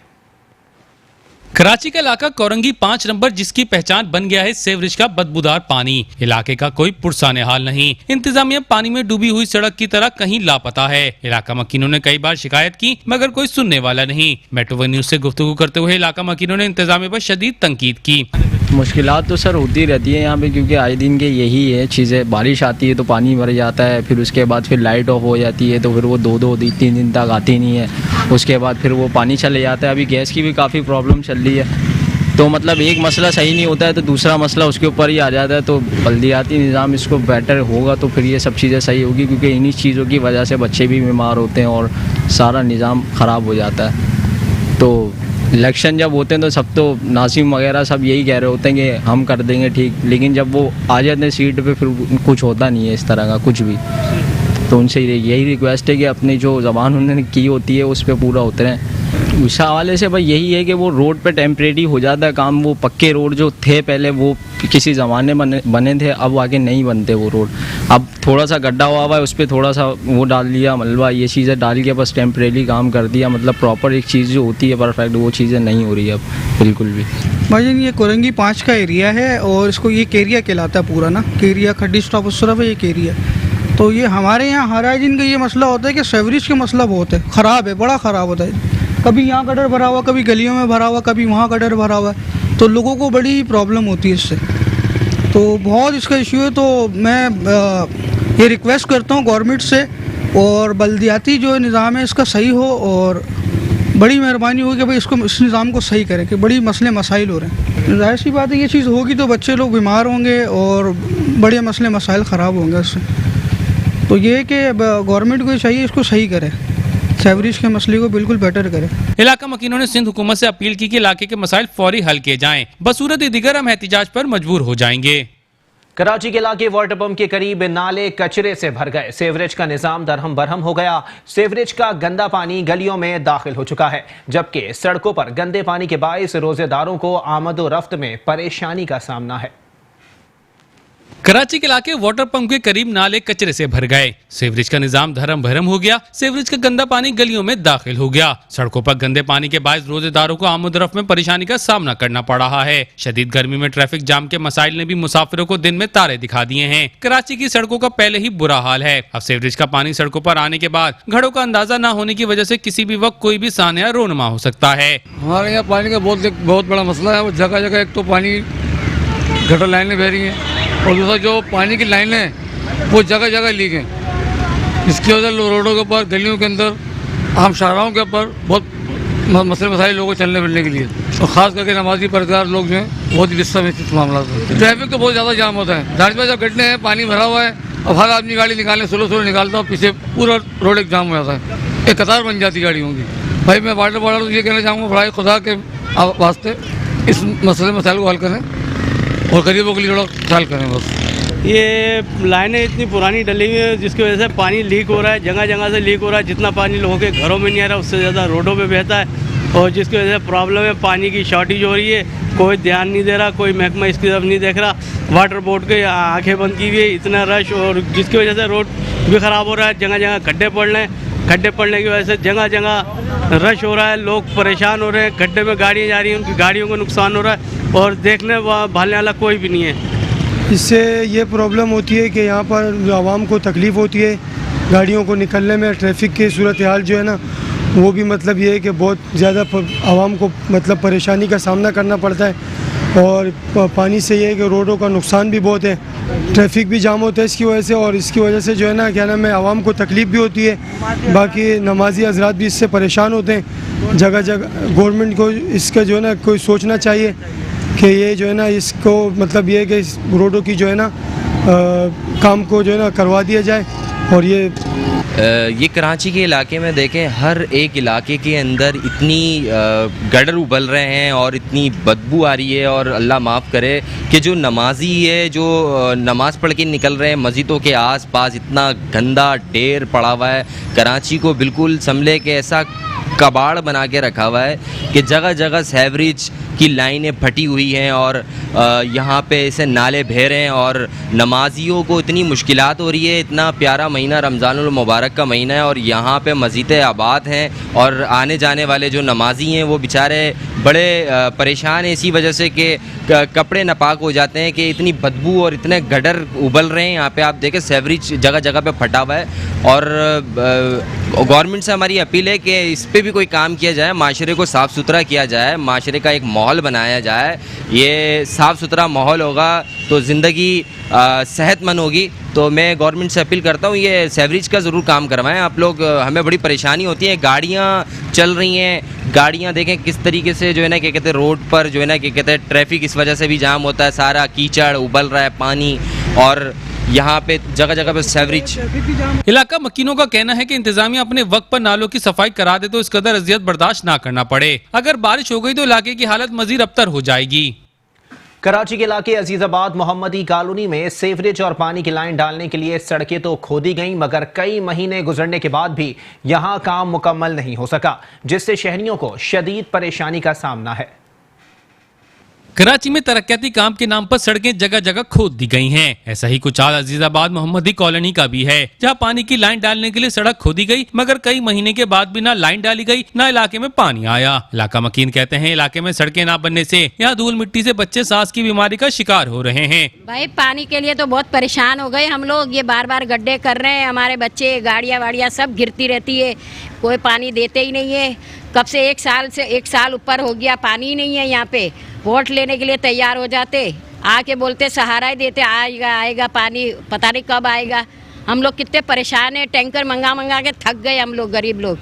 O: कराची का इलाका कोरंगी 5 नंबर, जिसकी पहचान बन गया है सीवरेज का बदबूदार पानी। इलाके का कोई पुरसाने हाल नहीं। इंतजामिया पानी में डूबी हुई सड़क की तरह कहीं लापता है। इलाका मकीनों ने कई बार शिकायत की मगर कोई सुनने वाला नहीं। मेट्रो वन न्यूज से गुफ्तगू करते हुए इलाका मकीनों ने इंतजामिया पर शदीद तंकीद की।
P: मुश्किलात तो सर होती रहती है यहाँ पे, क्योंकि आए दिन के यही है चीज़ें। बारिश आती है तो पानी भर जाता है, फिर उसके बाद फिर लाइट ऑफ हो जाती है तो फिर वो 2-3 दिन तक आती नहीं है। उसके बाद फिर वो पानी चले जाता है। अभी गैस की भी काफ़ी प्रॉब्लम चल रही है, तो मतलब एक मसला सही नहीं होता है तो दूसरा मसला उसके ऊपर ही आ जाता है। तो बल्दियाती निज़ाम इसको बेटर होगा तो फिर ये सब चीज़ें सही होगी, क्योंकि इन्हीं चीज़ों की वजह से बच्चे भी बीमार होते हैं और सारा निज़ाम ख़राब हो जाता है। तो इलेक्शन जब होते हैं तो सब तो नासिम वगैरह सब यही कह रहे होते हैं कि हम कर देंगे ठीक, लेकिन जब वो आ जाते हैं सीट पे फिर कुछ होता नहीं है इस तरह का कुछ भी। तो उनसे यही रिक्वेस्ट है कि अपनी जो ज़बान उन्होंने की होती है उस पर पूरा उतरें। उस हवाले से भाई यही है कि वो रोड पे टेम्परेरी हो जाता है काम। वो पक्के रोड जो थे पहले वो किसी ज़माने बने थे, अब आगे नहीं बनते वो रोड। अब थोड़ा सा गड्ढा हुआ है, उस पर थोड़ा सा वो डाल दिया मलबा, ये चीज़ें डाल के बस टेम्परेरी काम कर दिया। मतलब प्रॉपर एक चीज़ जो होती है परफेक्ट, वो चीज़ें नहीं हो रही है अब बिल्कुल भी।
B: भाईजान ये कोरंगी 5 का एरिया है और इसको ये केरिया कहलाता है पूरा ना। केरिया खड्डी स्टॉप उस तरफ है, ये केरिया। तो ये हमारे यहाँ हर आए दिन का ये मसला होता है कि सीवरेज का मसला बहुत है, ख़राब है, बड़ा ख़राब होता है। कभी यहाँ गटर भरा हुआ, कभी गलियों में भरा हुआ, कभी वहाँ गटर भरा हुआ है, तो लोगों को बड़ी प्रॉब्लम होती है इससे। तो बहुत इसका इशू है। तो मैं ये रिक्वेस्ट करता हूँ गवर्नमेंट से और बल्दियाती जो निज़ाम है इसका सही हो, और बड़ी मेहरबानी होगी कि भाई इसको इस निज़ाम को सही करें, कि बड़ी मसले मसाइल हो रहे हैं। जाहिर सी बात है ये चीज़ होगी तो बच्चे लोग बीमार होंगे और बड़े मसले मसाइल ख़राब होंगे उससे। तो ये कि गवर्नमेंट को चाहिए इसको सही करे, सीवरेज के मसले को बिल्कुल बेटर करे।
O: इलाका मकीनों ने सिंध हुकूमत से अपील की कि इलाके के मसाइल फौरी हल किए जाएं, बसूरत दीगर हम एहतिजाज पर मजबूर हो जाएंगे।
A: कराची के इलाके वाटर पंप के करीब नाले कचरे से भर गए। सीवरेज का निजाम दरहम बरहम हो गया। सीवरेज का गंदा पानी गलियों में दाखिल हो चुका है, जबकि सड़कों पर गंदे पानी के बायस रोजेदारों को आमदोरफ्त में परेशानी का सामना है।
O: कराची के इलाके वाटर पंप के करीब नाले कचरे से भर गए। सीवरेज का निजाम धर्म भरम हो गया। सीवरेज का गंदा पानी गलियों में दाखिल हो गया। सड़कों पर गंदे पानी के बायस रोजेदारों को आमदरफ्त में परेशानी का सामना करना पड़ रहा है। शदीद गर्मी में ट्रैफिक जाम के मसाइल ने भी मुसाफिरों को दिन में तारे दिखा दिए हैं। कराची की सड़कों का पहले ही बुरा हाल है। अब सीवरेज का पानी सड़कों पर आने के बाद घड़ों का अंदाजा न होने की वजह से किसी भी वक्त कोई भी सानिया रोनमा हो सकता है।
Q: हमारे यहाँ पानी का बहुत बड़ा मसला है। वो जगह जगह एक तो पानी गटर लाइनें बह रही हैं और दूसरा जो पानी की लाइनें हैं वो जगह जगह लीक हैं। इसकी वजह से रोडों के ऊपर, गलियों के अंदर, आम शाहराहों के ऊपर बहुत मसले मसाइल लोगों को चलने फिरने के लिए, और ख़ास करके नमाजी परगार लोग जो हैं बहुत ही गुस्सा में इस मामला है। ट्रैफिक तो बहुत ज़्यादा जाम होता है। जाहिर बात जब गड्ढे हैं, पानी भरा हुआ है, अब हर आदमी गाड़ी निकालने स्लो निकालता है, पीछे पूरा रोड एक जाम हो जाता है, एक कतार बन जाती गाड़ियों की। भाई मैं वाटर तो ये कहना चाहूँगा, बड़ा खुदा के वास्ते इस मसले मसाइल को हल करें और गरीबों के लिए थोड़ा ख्याल करें बस।
R: ये लाइनें इतनी पुरानी डली हुई है जिसकी वजह से पानी लीक हो रहा है, जगह जगह से लीक हो रहा है। जितना पानी लोगों के घरों में नहीं आ रहा उससे ज़्यादा रोडों पे बहता है, और जिसकी वजह से प्रॉब्लम है, पानी की शॉर्टेज हो रही है। कोई ध्यान नहीं दे रहा, कोई महकमा इसकी तरफ नहीं देख रहा। वाटर बोर्ड के आंखें बंद की हुई है, इतना रश, और जिसकी वजह से रोड भी ख़राब हो रहा है। जगह जगह गड्ढे पड़ रहे हैं, गड्ढे पड़ने की वजह से जगह जगह रश हो रहा है, लोग परेशान हो रहे हैं। गड्ढे में गाड़ियाँ जा रही हैं, उनकी गाड़ियों को नुकसान हो रहा है, और देखने भालने वाला कोई भी नहीं है।
S: इससे ये प्रॉब्लम होती है कि यहाँ पर आवाम को तकलीफ़ होती है गाड़ियों को निकलने में। ट्रैफिक की सूरत हाल जो है ना, वो भी मतलब ये है कि बहुत ज़्यादा आवाम को मतलब परेशानी का सामना करना पड़ता है। और पानी से ये है कि रोडों का नुकसान भी बहुत है, ट्रैफिक भी जाम होता है इसकी वजह से, और इसकी वजह से जो है ना क्या नाम है, आवाम को तकलीफ़ भी होती है। बाकी नमाजी हज़रात भी इससे परेशान होते हैं। जगह जगह गवर्नमेंट को इसका जो है ना कोई सोचना चाहिए कि ये जो है ना इसको मतलब ये है कि इस रोडों की जो है ना काम को जो है ना करवा दिया जाए। और
T: ये कराची के इलाके में देखें, हर एक इलाके के अंदर इतनी गटर उबल रहे हैं और इतनी बदबू आ रही है, और अल्लाह माफ़ करे कि जो नमाजी है, जो नमाज़ पढ़ के निकल रहे हैं मस्जिदों के आसपास, इतना गंदा ढेर पड़ा हुआ है। कराची को बिल्कुल समझे कि ऐसा कबाड़ बना के रखा हुआ है कि जगह जगह सेवरेज की लाइनें फटी हुई हैं और यहाँ पे ऐसे नाले बह रहे हैं, और नमाजियों को इतनी मुश्किलात हो रही है। इतना प्यारा महीना रमज़ानुल मुबारक का महीना है और यहाँ पे मस्जिदें आबाद हैं, और आने जाने वाले जो नमाजी हैं वो बेचारे बड़े परेशान हैं इसी वजह से कि कपड़े नापाक हो जाते हैं कि इतनी बदबू और इतने गटर उबल रहे हैं। यहाँ पे आप देखें सेवरेज जगह जगह पे फटा हुआ है, और गवर्नमेंट से हमारी अपील है कि इस पर भी कोई काम किया जाए, माशरे को साफ़ सुथरा किया जाए, माशरे का एक माहौल बनाया जाए। ये साफ़ सुथरा माहौल होगा तो ज़िंदगी सेहतमंद होगी। तो मैं गवर्नमेंट से अपील करता हूँ ये सेवरेज का ज़रूर काम करवाएं आप लोग। हमें बड़ी परेशानी होती है, गाड़ियाँ चल रही हैं, गाड़ियाँ देखें किस तरीके से जो है ना क्या कहते हैं रोड पर जो है ना क्या कहते हैं ट्रैफिक इस वजह से भी जाम होता है, सारा कीचड़ उबल रहा है पानी, और यहाँ पे जगह जगह पे सेवरेज।
O: इलाका मकीनों का कहना है कि इंतजामिया अपने वक्त पर नालों की सफाई करा दे तो इस कदर अजियत बर्दाश्त ना करना पड़े। अगर बारिश हो गई तो इलाके की हालत मजीद अबतर हो जाएगी।
A: कराची के इलाके अजीजाबाद मोहम्मदी कॉलोनी में सेवरेज और पानी की लाइन डालने के लिए सड़कें तो खोदी गईं, मगर कई महीने गुजरने के बाद भी यहां काम मुकम्मल नहीं हो सका, जिससे शहरियों को शदीद परेशानी का सामना है।
O: कराची में तरक्याती काम के नाम पर सड़कें जगह जगह खोद दी गई हैं। ऐसा ही कुछ हाल अजीजाबाद मोहम्मदी कॉलोनी का भी है, जहां पानी की लाइन डालने के लिए सड़क खोदी गई, मगर कई महीने के बाद भी ना लाइन डाली गई ना इलाके में पानी आया। इलाका मकीन कहते हैं इलाके में सड़कें ना बनने से यहाँ धूल मिट्टी से बच्चे सांस की बीमारी का शिकार हो रहे हैं।
U: भाई पानी के लिए तो बहुत परेशान हो गए हम लोग, ये बार बार गड्ढे कर रहे हैं, हमारे बच्चे गाड़ियाँ वाड़ियाँ सब गिरती रहती है, कोई पानी देते ही नहीं है। कब से एक साल ऊपर हो गया, पानी ही नहीं है यहाँ पे। वोट लेने के लिए तैयार हो जाते, आके बोलते सहारा ही देते, आएगा पानी, पता नहीं कब आएगा। हम लोग कितने परेशान हैं, टैंकर मंगा के थक गए हम लोग, गरीब लोग।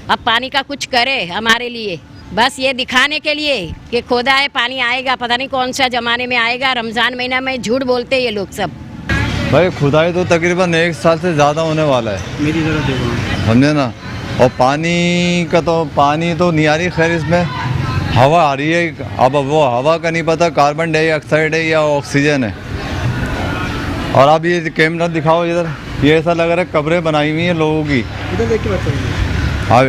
U: अब पानी का कुछ करे हमारे लिए, बस ये दिखाने के लिए कि खोदा है पानी आएगा, पता नहीं कौन सा ज़माने में आएगा। रमज़ान महीना में झूठ बोलते ये लोग सब।
V: भाई खुदाई तो तकरीबन 1 साल से ज़्यादा होने वाला है, मेरी ज़रूरत है, समझे ना। और पानी तो नहीं आ रही, खैर इसमें हवा आ रही है। अब वो हवा का नहीं पता कार्बन डाइऑक्साइड है या ऑक्सीजन है। और अब ये कैमरा दिखाओ इधर, ये ऐसा लग रहा है कब्रें बनाई हुई हैं लोगों की। इधर देख के बताइए। हाँ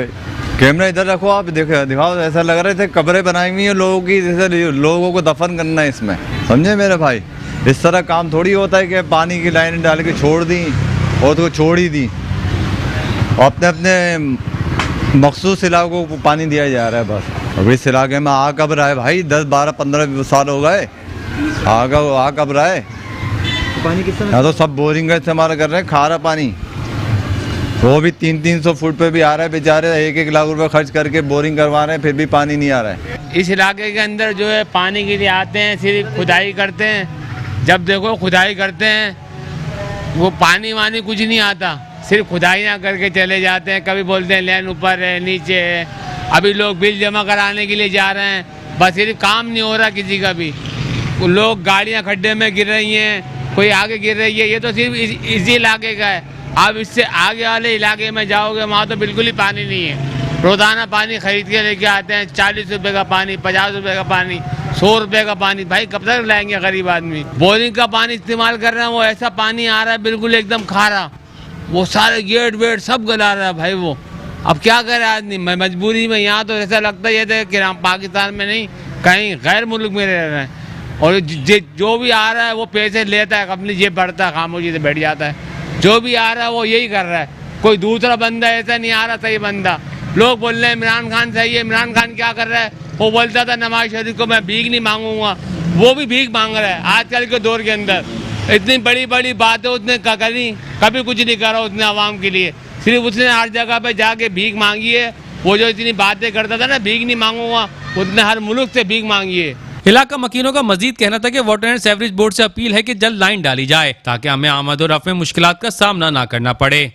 V: कैमरा इधर रखो, आप दिखाओ, ऐसा लग रहा है कब्रें बनाई हुई हैं लोगों की, जैसे लोगों को दफन करना है इसमें, समझे मेरे भाई। इस तरह काम थोड़ी होता है कि पानी की लाइन डाल के छोड़ दी और तो छोड़ ही दी, अपने अपने मखसूस इलाकों को पानी दिया जा रहा है बस। अब इस इलाके में आ कब रहा है भाई, 10, 12, 15 साल हो गए, आ कब रहा है। पानी यहाँ तो सब बोरिंग का इस्तेमाल कर रहे हैं, खारा पानी, वो भी 300-300 फुट पे भी आ रहा है, बेचारे 1-1 लाख रुपए खर्च करके बोरिंग करवा रहे हैं, फिर भी पानी नहीं आ रहा है।
W: इस इलाके के अंदर जो है पानी के लिए आते हैं, सिर्फ खुदाई करते हैं। जब देखो खुदाई करते हैं, वो पानी वानी कुछ नहीं आता, सिर्फ खुदाई ना करके चले जाते हैं। कभी बोलते हैं लाइन ऊपर है नीचे है। अभी लोग बिल जमा कराने के लिए जा रहे हैं, बस सिर्फ काम नहीं हो रहा किसी का भी। लोग गाड़ियां खड्डे में गिर रही हैं, कोई आगे गिर रही है। ये तो सिर्फ इसी इलाके का है। आप इससे आगे वाले इलाके में जाओगे, वहाँ तो बिल्कुल ही पानी नहीं है। रोज़ाना पानी खरीद के लेके आते हैं, 40 रुपये का पानी, 50 रुपये का पानी, 100 रुपये का पानी। भाई कब तक लाएंगे गरीब आदमी। बोरिंग का पानी इस्तेमाल कर रहे हैं, वो ऐसा पानी आ रहा है बिल्कुल एकदम खारा, वो सारे गेट वेट सब गला रहा है भाई। वो अब क्या करे आदमी, मैं मजबूरी में। यहाँ तो ऐसा लगता है कि हम पाकिस्तान में नहीं, कहीं गैर मुल्क में रह रहे हैं। और जो भी आ रहा है वो पैसे लेता है, अपनी जेब भरता है, खामोशी से बैठ जाता है। जो भी आ रहा है वो यही कर रहा है, कोई दूसरा बंदा ऐसा नहीं आ रहा सही बंदा। लोग बोल रहे हैं इमरान खान सही है। इमरान खान क्या कर रहा है, वो बोलता था नवाज शरीफ को मैं भीख नहीं मांगूंगा, वो भी भीख मांग रहा है आजकल के दौर के अंदर। इतनी बड़ी बड़ी बातें उसने करी, कभी कुछ नहीं करा उसने आवाम के लिए। सिर्फ उसने हर जगह पे जाके भीख मांगी है। वो जो इतनी बातें करता था ना, भीख नहीं मांगूंगा, उसने हर मुल्क से भीख मांगी है।
O: इलाका मकीनों का मजीद कहना था कि वाटर एंड सीवरेज बोर्ड से अपील है कि जल्द लाइन डाली जाए ताकि हमें आमद और रफ़्त में मुश्किलात का सामना ना करना पड़े।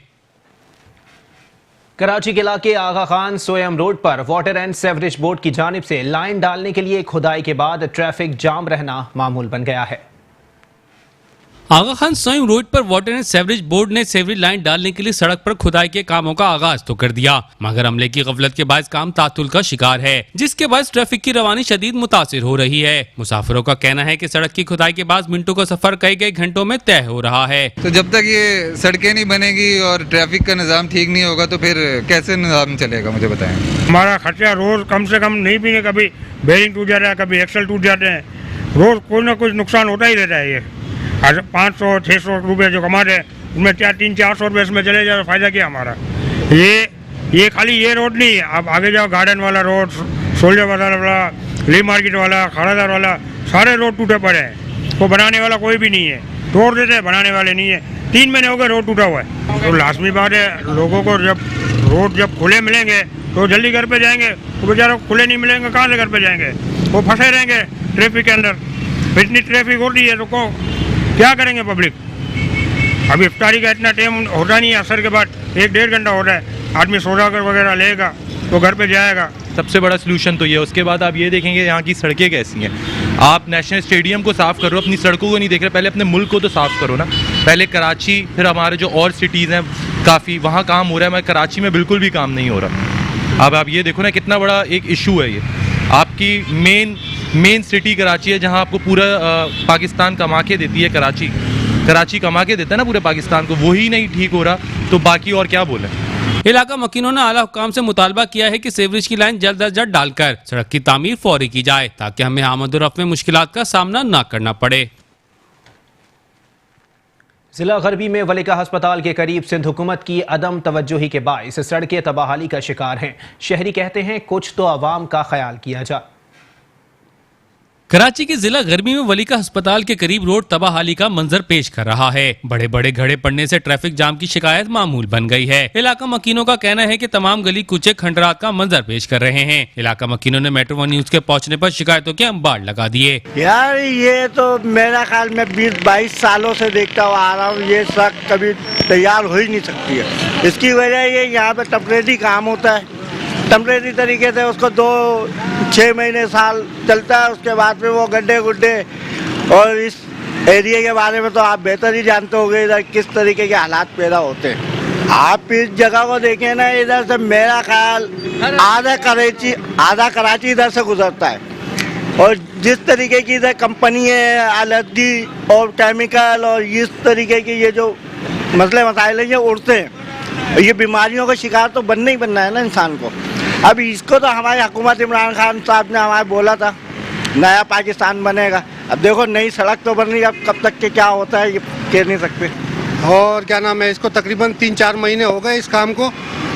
A: कराची के इलाके आगा खान सोयम रोड पर वाटर एंड सीवरेज बोर्ड की जानिब से लाइन डालने के लिए खुदाई के बाद ट्रैफिक जाम रहना मामूल बन गया है।
O: आगा खान सोइम रोड पर वाटर एंड सेवरेज बोर्ड ने सेवरेज लाइन डालने के लिए सड़क पर खुदाई के कामों का आगाज तो कर दिया, मगर अमले की गफलत के बाद काम तातुल का शिकार है, जिसके बाद ट्रैफिक की रवानी शदीद मुतासिर हो रही है। मुसाफिरों का कहना है कि सड़क की खुदाई के बाद मिनटों का सफर कई घंटों में तय हो रहा है।
C: तो जब तक ये सड़कें नहीं बनेगी और ट्रैफिक का निज़ाम ठीक नहीं होगा तो फिर कैसे निज़ाम चलेगा, मुझे बताएं।
D: हमारा खर्चा रोज कम से कम नहीं भी, कभी बेरिंग टूट जाता है, कभी एक्सल टूट जाते हैं, रोज कोई ना कुछ नुकसान होता ही रहता है। ये 500-600 रुपये जो कमाते हैं उनमें 300-400 रुपये इसमें चले जाए तो फायदा क्या हमारा। ये खाली ये रोड नहीं है, आप आगे जाओ गार्डन वाला रोड, सोल्जर वाला, ली मार्केट वाला, खड़ादार वाला, सारे रोड टूटे पड़े हैं। वो बनाने वाला कोई भी नहीं है, तोड़ देते हैं, बनाने वाले नहीं है। 3 महीने हो गए रोड टूटा हुआ है। तो लाजमी बात है, लोगों को जब खुले मिलेंगे तो जल्दी घर पे जाएंगे, वो बेचारों खुले नहीं मिलेंगे कहाँ से घर पे जाएंगे, वो फंसे रहेंगे ट्रैफिक के अंदर। इतनी ट्रैफिक होती है तो क्या करेंगे पब्लिक। अभी इफ्तारी का इतना टाइम होता नहीं है, असर के बाद 1-1.5 घंटा होता है, आदमी सोडा कर वगैरह लेगा तो घर पे जाएगा।
F: सबसे बड़ा सलूशन तो ये है। उसके बाद आप ये देखेंगे यहाँ की सड़कें कैसी हैं। आप नेशनल स्टेडियम को साफ़ करो, अपनी सड़कों को नहीं देख रहे, पहले अपने मुल्क को तो साफ़ करो ना। पहले कराची, फिर हमारे जो और सिटीज़ हैं काफ़ी, वहाँ काम हो रहा है, मगर कराची में बिल्कुल भी काम नहीं हो रहा। अब आप ये देखो ना, कितना बड़ा एक इशू है ये। आपकी मेन सिटी कराची है, जहाँ आपको पूरा पाकिस्तान कमा के देती है। कराची कमा के देता है ना पूरे पाकिस्तान को, वही नहीं ठीक हो रहा तो बाकी और क्या बोले।
O: इलाका मकीनों ने आला हुक्काम से मुतालबा किया है कि सेवरेज की लाइन जल्द अज जल्द डालकर सड़क की तामीर फौरी की जाए, ताकि हमें आमद-ओ-रफ्त में मुश्किलात का सामना न करना पड़े।
A: जिला गरबी में वलिका अस्पताल के करीब सिंध हुकूमत की अदम तवज्जोही के बाइस सड़कें तबाहाली का शिकार हैं। शहरी कहते हैं कुछ तो आवाम का ख्याल किया जाए।
O: कराची के जिला गरबी में वलिका अस्पताल के करीब रोड तबाहाली का मंजर पेश कर रहा है। बड़े बड़े घड़े पड़ने से ट्रैफिक जाम की शिकायत मामूल बन गई है। इलाका मकीनों का कहना है कि तमाम गली कुचे खंडरात का मंजर पेश कर रहे हैं। इलाका मकीनों ने मेट्रो वन न्यूज के पहुंचने पर शिकायतों के अंबार लगा दिए।
X: यार ये तो मेरा ख्याल में 20-22 सालों से देखता हुआ आ रहा हूँ, ये सड़क कभी तैयार हो ही नहीं सकती है। इसकी वजह ये यहाँ पे टेम्परेरी काम होता है, टेम्परेरी तरीके से उसको 2-6 महीने साल चलता है, उसके बाद फिर वो गड्ढे गुड्ढे। और इस एरिया के बारे में तो आप बेहतर ही जानते होंगे इधर किस तरीके के हालात पैदा होते हैं। आप इस जगह को देखें ना, इधर से मेरा ख्याल आधा कराची इधर से गुजरता है। और जिस तरीके की इधर कंपनी है, एलर्जी और केमिकल और इस तरीके की ये जो मसले मसाइल हैं ये उड़ते हैं, ये बीमारियों का शिकार तो बनना ही बनना है ना इंसान को। अब इसको तो हमारी हुकूमत इमरान खान साहब ने हमारे बोला था नया पाकिस्तान बनेगा। अब देखो नई सड़क तो बन रही है, अब कब तक के क्या होता है ये कह नहीं सकते।
Y: और क्या नाम है, इसको तकरीबन 3-4 महीने हो गए इस काम को,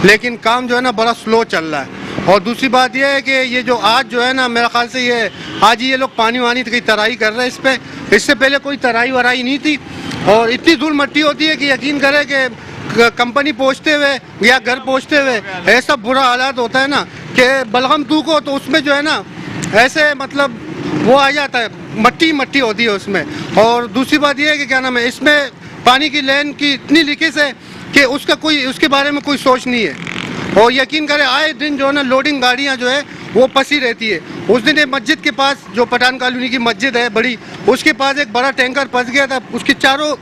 Y: लेकिन काम जो है ना बड़ा स्लो चल रहा है। और दूसरी बात ये है कि ये जो आज जो है ना, मेरे ख्याल से ये आज ये लोग पानी वानी की तराई कर रहे हैं इस पर। इससे पहले कोई तराई वराई नहीं थी और इतनी धूल मट्टी होती है कि यकीन करें कि कंपनी पहुँचते हुए या घर पहुँचते हुए ऐसा बुरा हालात होता है ना कि बलगम तू को तो उसमें जो है ना ऐसे मतलब वो आ जाता है, मट्टी मट्टी होती है उसमें। और दूसरी बात ये है कि क्या नाम है, इसमें पानी की लाइन की इतनी लीकेज है कि उसके बारे में कोई सोच नहीं है। और यकीन करें आए दिन जो है ना लोडिंग गाड़ियाँ जो है वो फंसी रहती है। उस दिन एक मस्जिद के पास, जो पठान कॉलोनी की मस्जिद है बड़ी, उसके पास एक बड़ा टैंकर फंस गया था, उसके चारों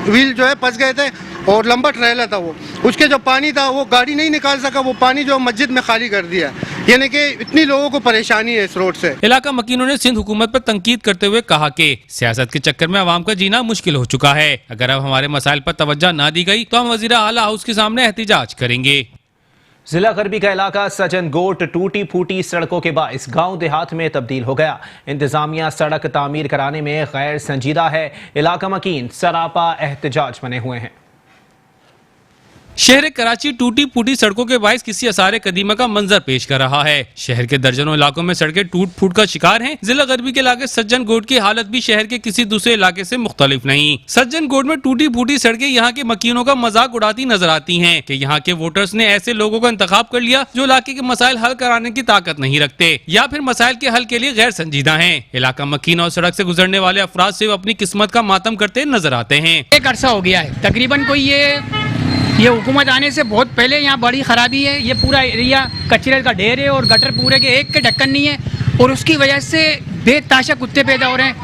Y: व्हील जो है फंस गए थे और लंबा ट्रेलर था वो, उसके जो पानी था वो गाड़ी नहीं निकाल सका, वो पानी जो मस्जिद में खाली कर दिया। यानी कि इतनी लोगों को परेशानी है इस रोड से।
O: इलाका मकीनों ने सिंध हुकूमत पर तंकीद करते हुए कहा कि सियासत के चक्कर में आवाम का जीना मुश्किल हो चुका है। अगर अब हमारे मसाइल पर तवज्जो न दी गई तो हम वजीर आला हाउस के सामने एहतिजाज करेंगे।
A: जिला गरबी का इलाका सजन गोट टूटी फूटी सड़कों के बाइस गांव देहात में तब्दील हो गया। इंतजामिया सड़क तामीर कराने में गैर संजीदा है। इलाका मकीन सरापा एहतजाज बने हुए हैं।
O: शहर कराची टूटी फूटी सड़कों के बाइस किसी आसार कदीमा का मंजर पेश कर रहा है। शहर के दर्जनों इलाकों में सड़कें टूट फूट का शिकार हैं। जिला गरबी के इलाके सज्जन गोट की हालत भी शहर के किसी दूसरे इलाके से मुख्तलिफ नहीं। सज्जन गोट में टूटी फूटी सड़कें यहाँ के मकीनों का मजाक उड़ाती नजर आती हैं कि यहाँ के वोटर्स ने ऐसे लोगों का इंतखाब कर लिया जो इलाके के मसाइल हल कराने की ताकत नहीं रखते या फिर मसाइल के हल के लिए गैर संजीदा हैं। इलाका मकीन और सड़क से गुजरने वाले अफराद से अपनी किस्मत का मातम करते नजर आते हैं।
Z: एक अरसा हो गया है तकरीबन, कोई ये हुकूमत आने से बहुत पहले यहाँ बड़ी खराबी है। ये पूरा एरिया कचरे का ढेर है और गटर पूरे के एक के ढक्कन नहीं है और उसकी वजह से बेताशा कुत्ते पैदा हो रहे हैं।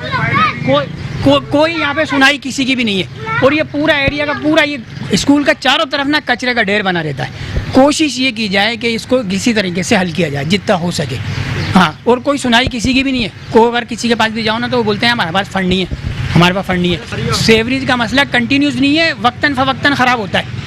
Z: कोई यहाँ पे सुनाई किसी की भी नहीं है। और ये पूरा एरिया का पूरा ये स्कूल का चारों तरफ ना कचरे का ढेर बना रहता है। कोशिश ये की जाए कि इसको किसी तरीके से हल किया जाए जितना हो सके। हाँ, और कोई सुनाई किसी की भी नहीं है। को अगर किसी के पास भी जाओ ना तो वो बोलते हैं हमारे पास फंड नहीं है, हमारे पास फंड नहीं है। सेवरेज का मसला कंटिन्यूस नहीं है, वक्तन फवक्तन ख़राब होता है।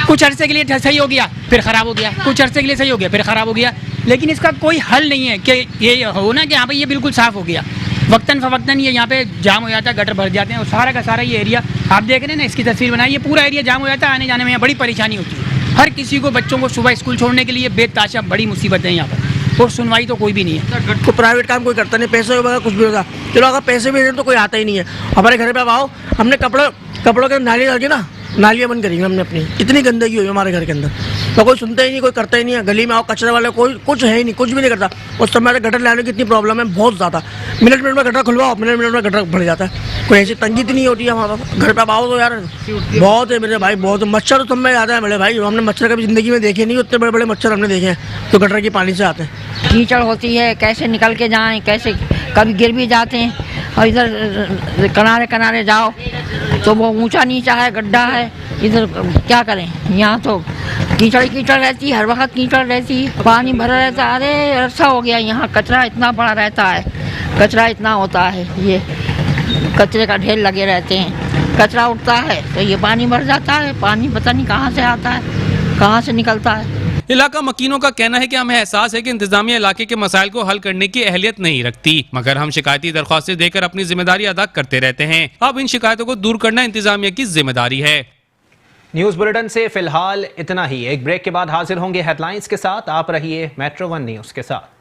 Z: कुछ अरसे के लिए सही हो गया फिर ख़राब हो गया, कुछ अरसे के लिए सही हो गया फिर ख़राब हो गया, लेकिन इसका कोई हल नहीं है कि ये हो ना कि हाँ भाई ये बिल्कुल साफ़ हो गया। वक्तन फवक्तन ये यहाँ पे जाम हो जाता है, गटर भर जाते हैं और सारा का सारा ये एरिया आप देख रहे हैं ना, इसकी तस्वीर बनाई, ये पूरा एरिया जाम हो जाता है। आने जाने में यहाँ बड़ी परेशानी होती है। हर किसी को बच्चों को सुबह स्कूल छोड़ने के लिए बेताशा बड़ी मुसीबत है यहाँ पर, और सुनवाई तो कोई भी नहीं है।
E: को प्राइवेट काम कोई करता नहीं, पैसे वगैरह कुछ भी होता। चलो अगर पैसे भी दें तो कोई आता ही नहीं है। हमारे घर पे अब आओ, हमने कपड़ों के नाली डाल के ना नालियाँ बंद करी हमने अपनी। इतनी गंदगी हुई हमारे घर के अंदर, तो कोई सुनता ही नहीं, कोई करता ही नहीं है। गली में आओ कचरे वाले कोई कुछ है ही नहीं, कुछ भी नहीं करता। उस समय गटर लाने की इतनी प्रॉब्लम है बहुत ज़्यादा, मिनट में गटर खुलवाओ, मिनट में गटर भर जाता है। कोई ऐसी तंगी तो नहीं होती है हमारे घर पे। अब आओ तो यार बहुत है मेरे भाई, बहुत मच्छर तो सब में आता है मेरे भाई। हमने मच्छर कभी ज़िंदगी में देखे नहीं, उतने बड़े बड़े मच्छर हमने देखे हैं जो गटर के पानी से आते हैं।
U: कीचड़ होती है, कैसे निकल के जाएं, कैसे कभी गिर भी जाते हैं। और इधर किनारे जाओ तो वो ऊंचा नीचा है, गड्ढा है, इधर क्या करें। यहाँ तो कीचड़ रहती है, हर वक्त कीचड़ रहती है, पानी भरा रहता है। अरे अरसा हो गया यहाँ कचरा इतना बड़ा रहता है, कचरा इतना होता है, ये कचरे का ढेर लगे रहते हैं। कचरा उठता है तो ये पानी भर जाता है, पानी पता नहीं कहाँ से आता है, कहाँ से निकलता है।
O: इलाका मकीनों का कहना है कि हमें एहसास है कि इंतजामिया इलाके के मसाइल को हल करने की अहलियत नहीं रखती, मगर हम शिकायती दरख्वास्तें देकर अपनी जिम्मेदारी अदा करते रहते हैं। अब इन शिकायतों को दूर करना इंतजामिया की जिम्मेदारी है।
A: न्यूज बुलेटिन से फिलहाल इतना ही। एक ब्रेक के बाद हाजिर होंगे हेडलाइंस के साथ। आप रहिए मेट्रो 1 न्यूज के साथ।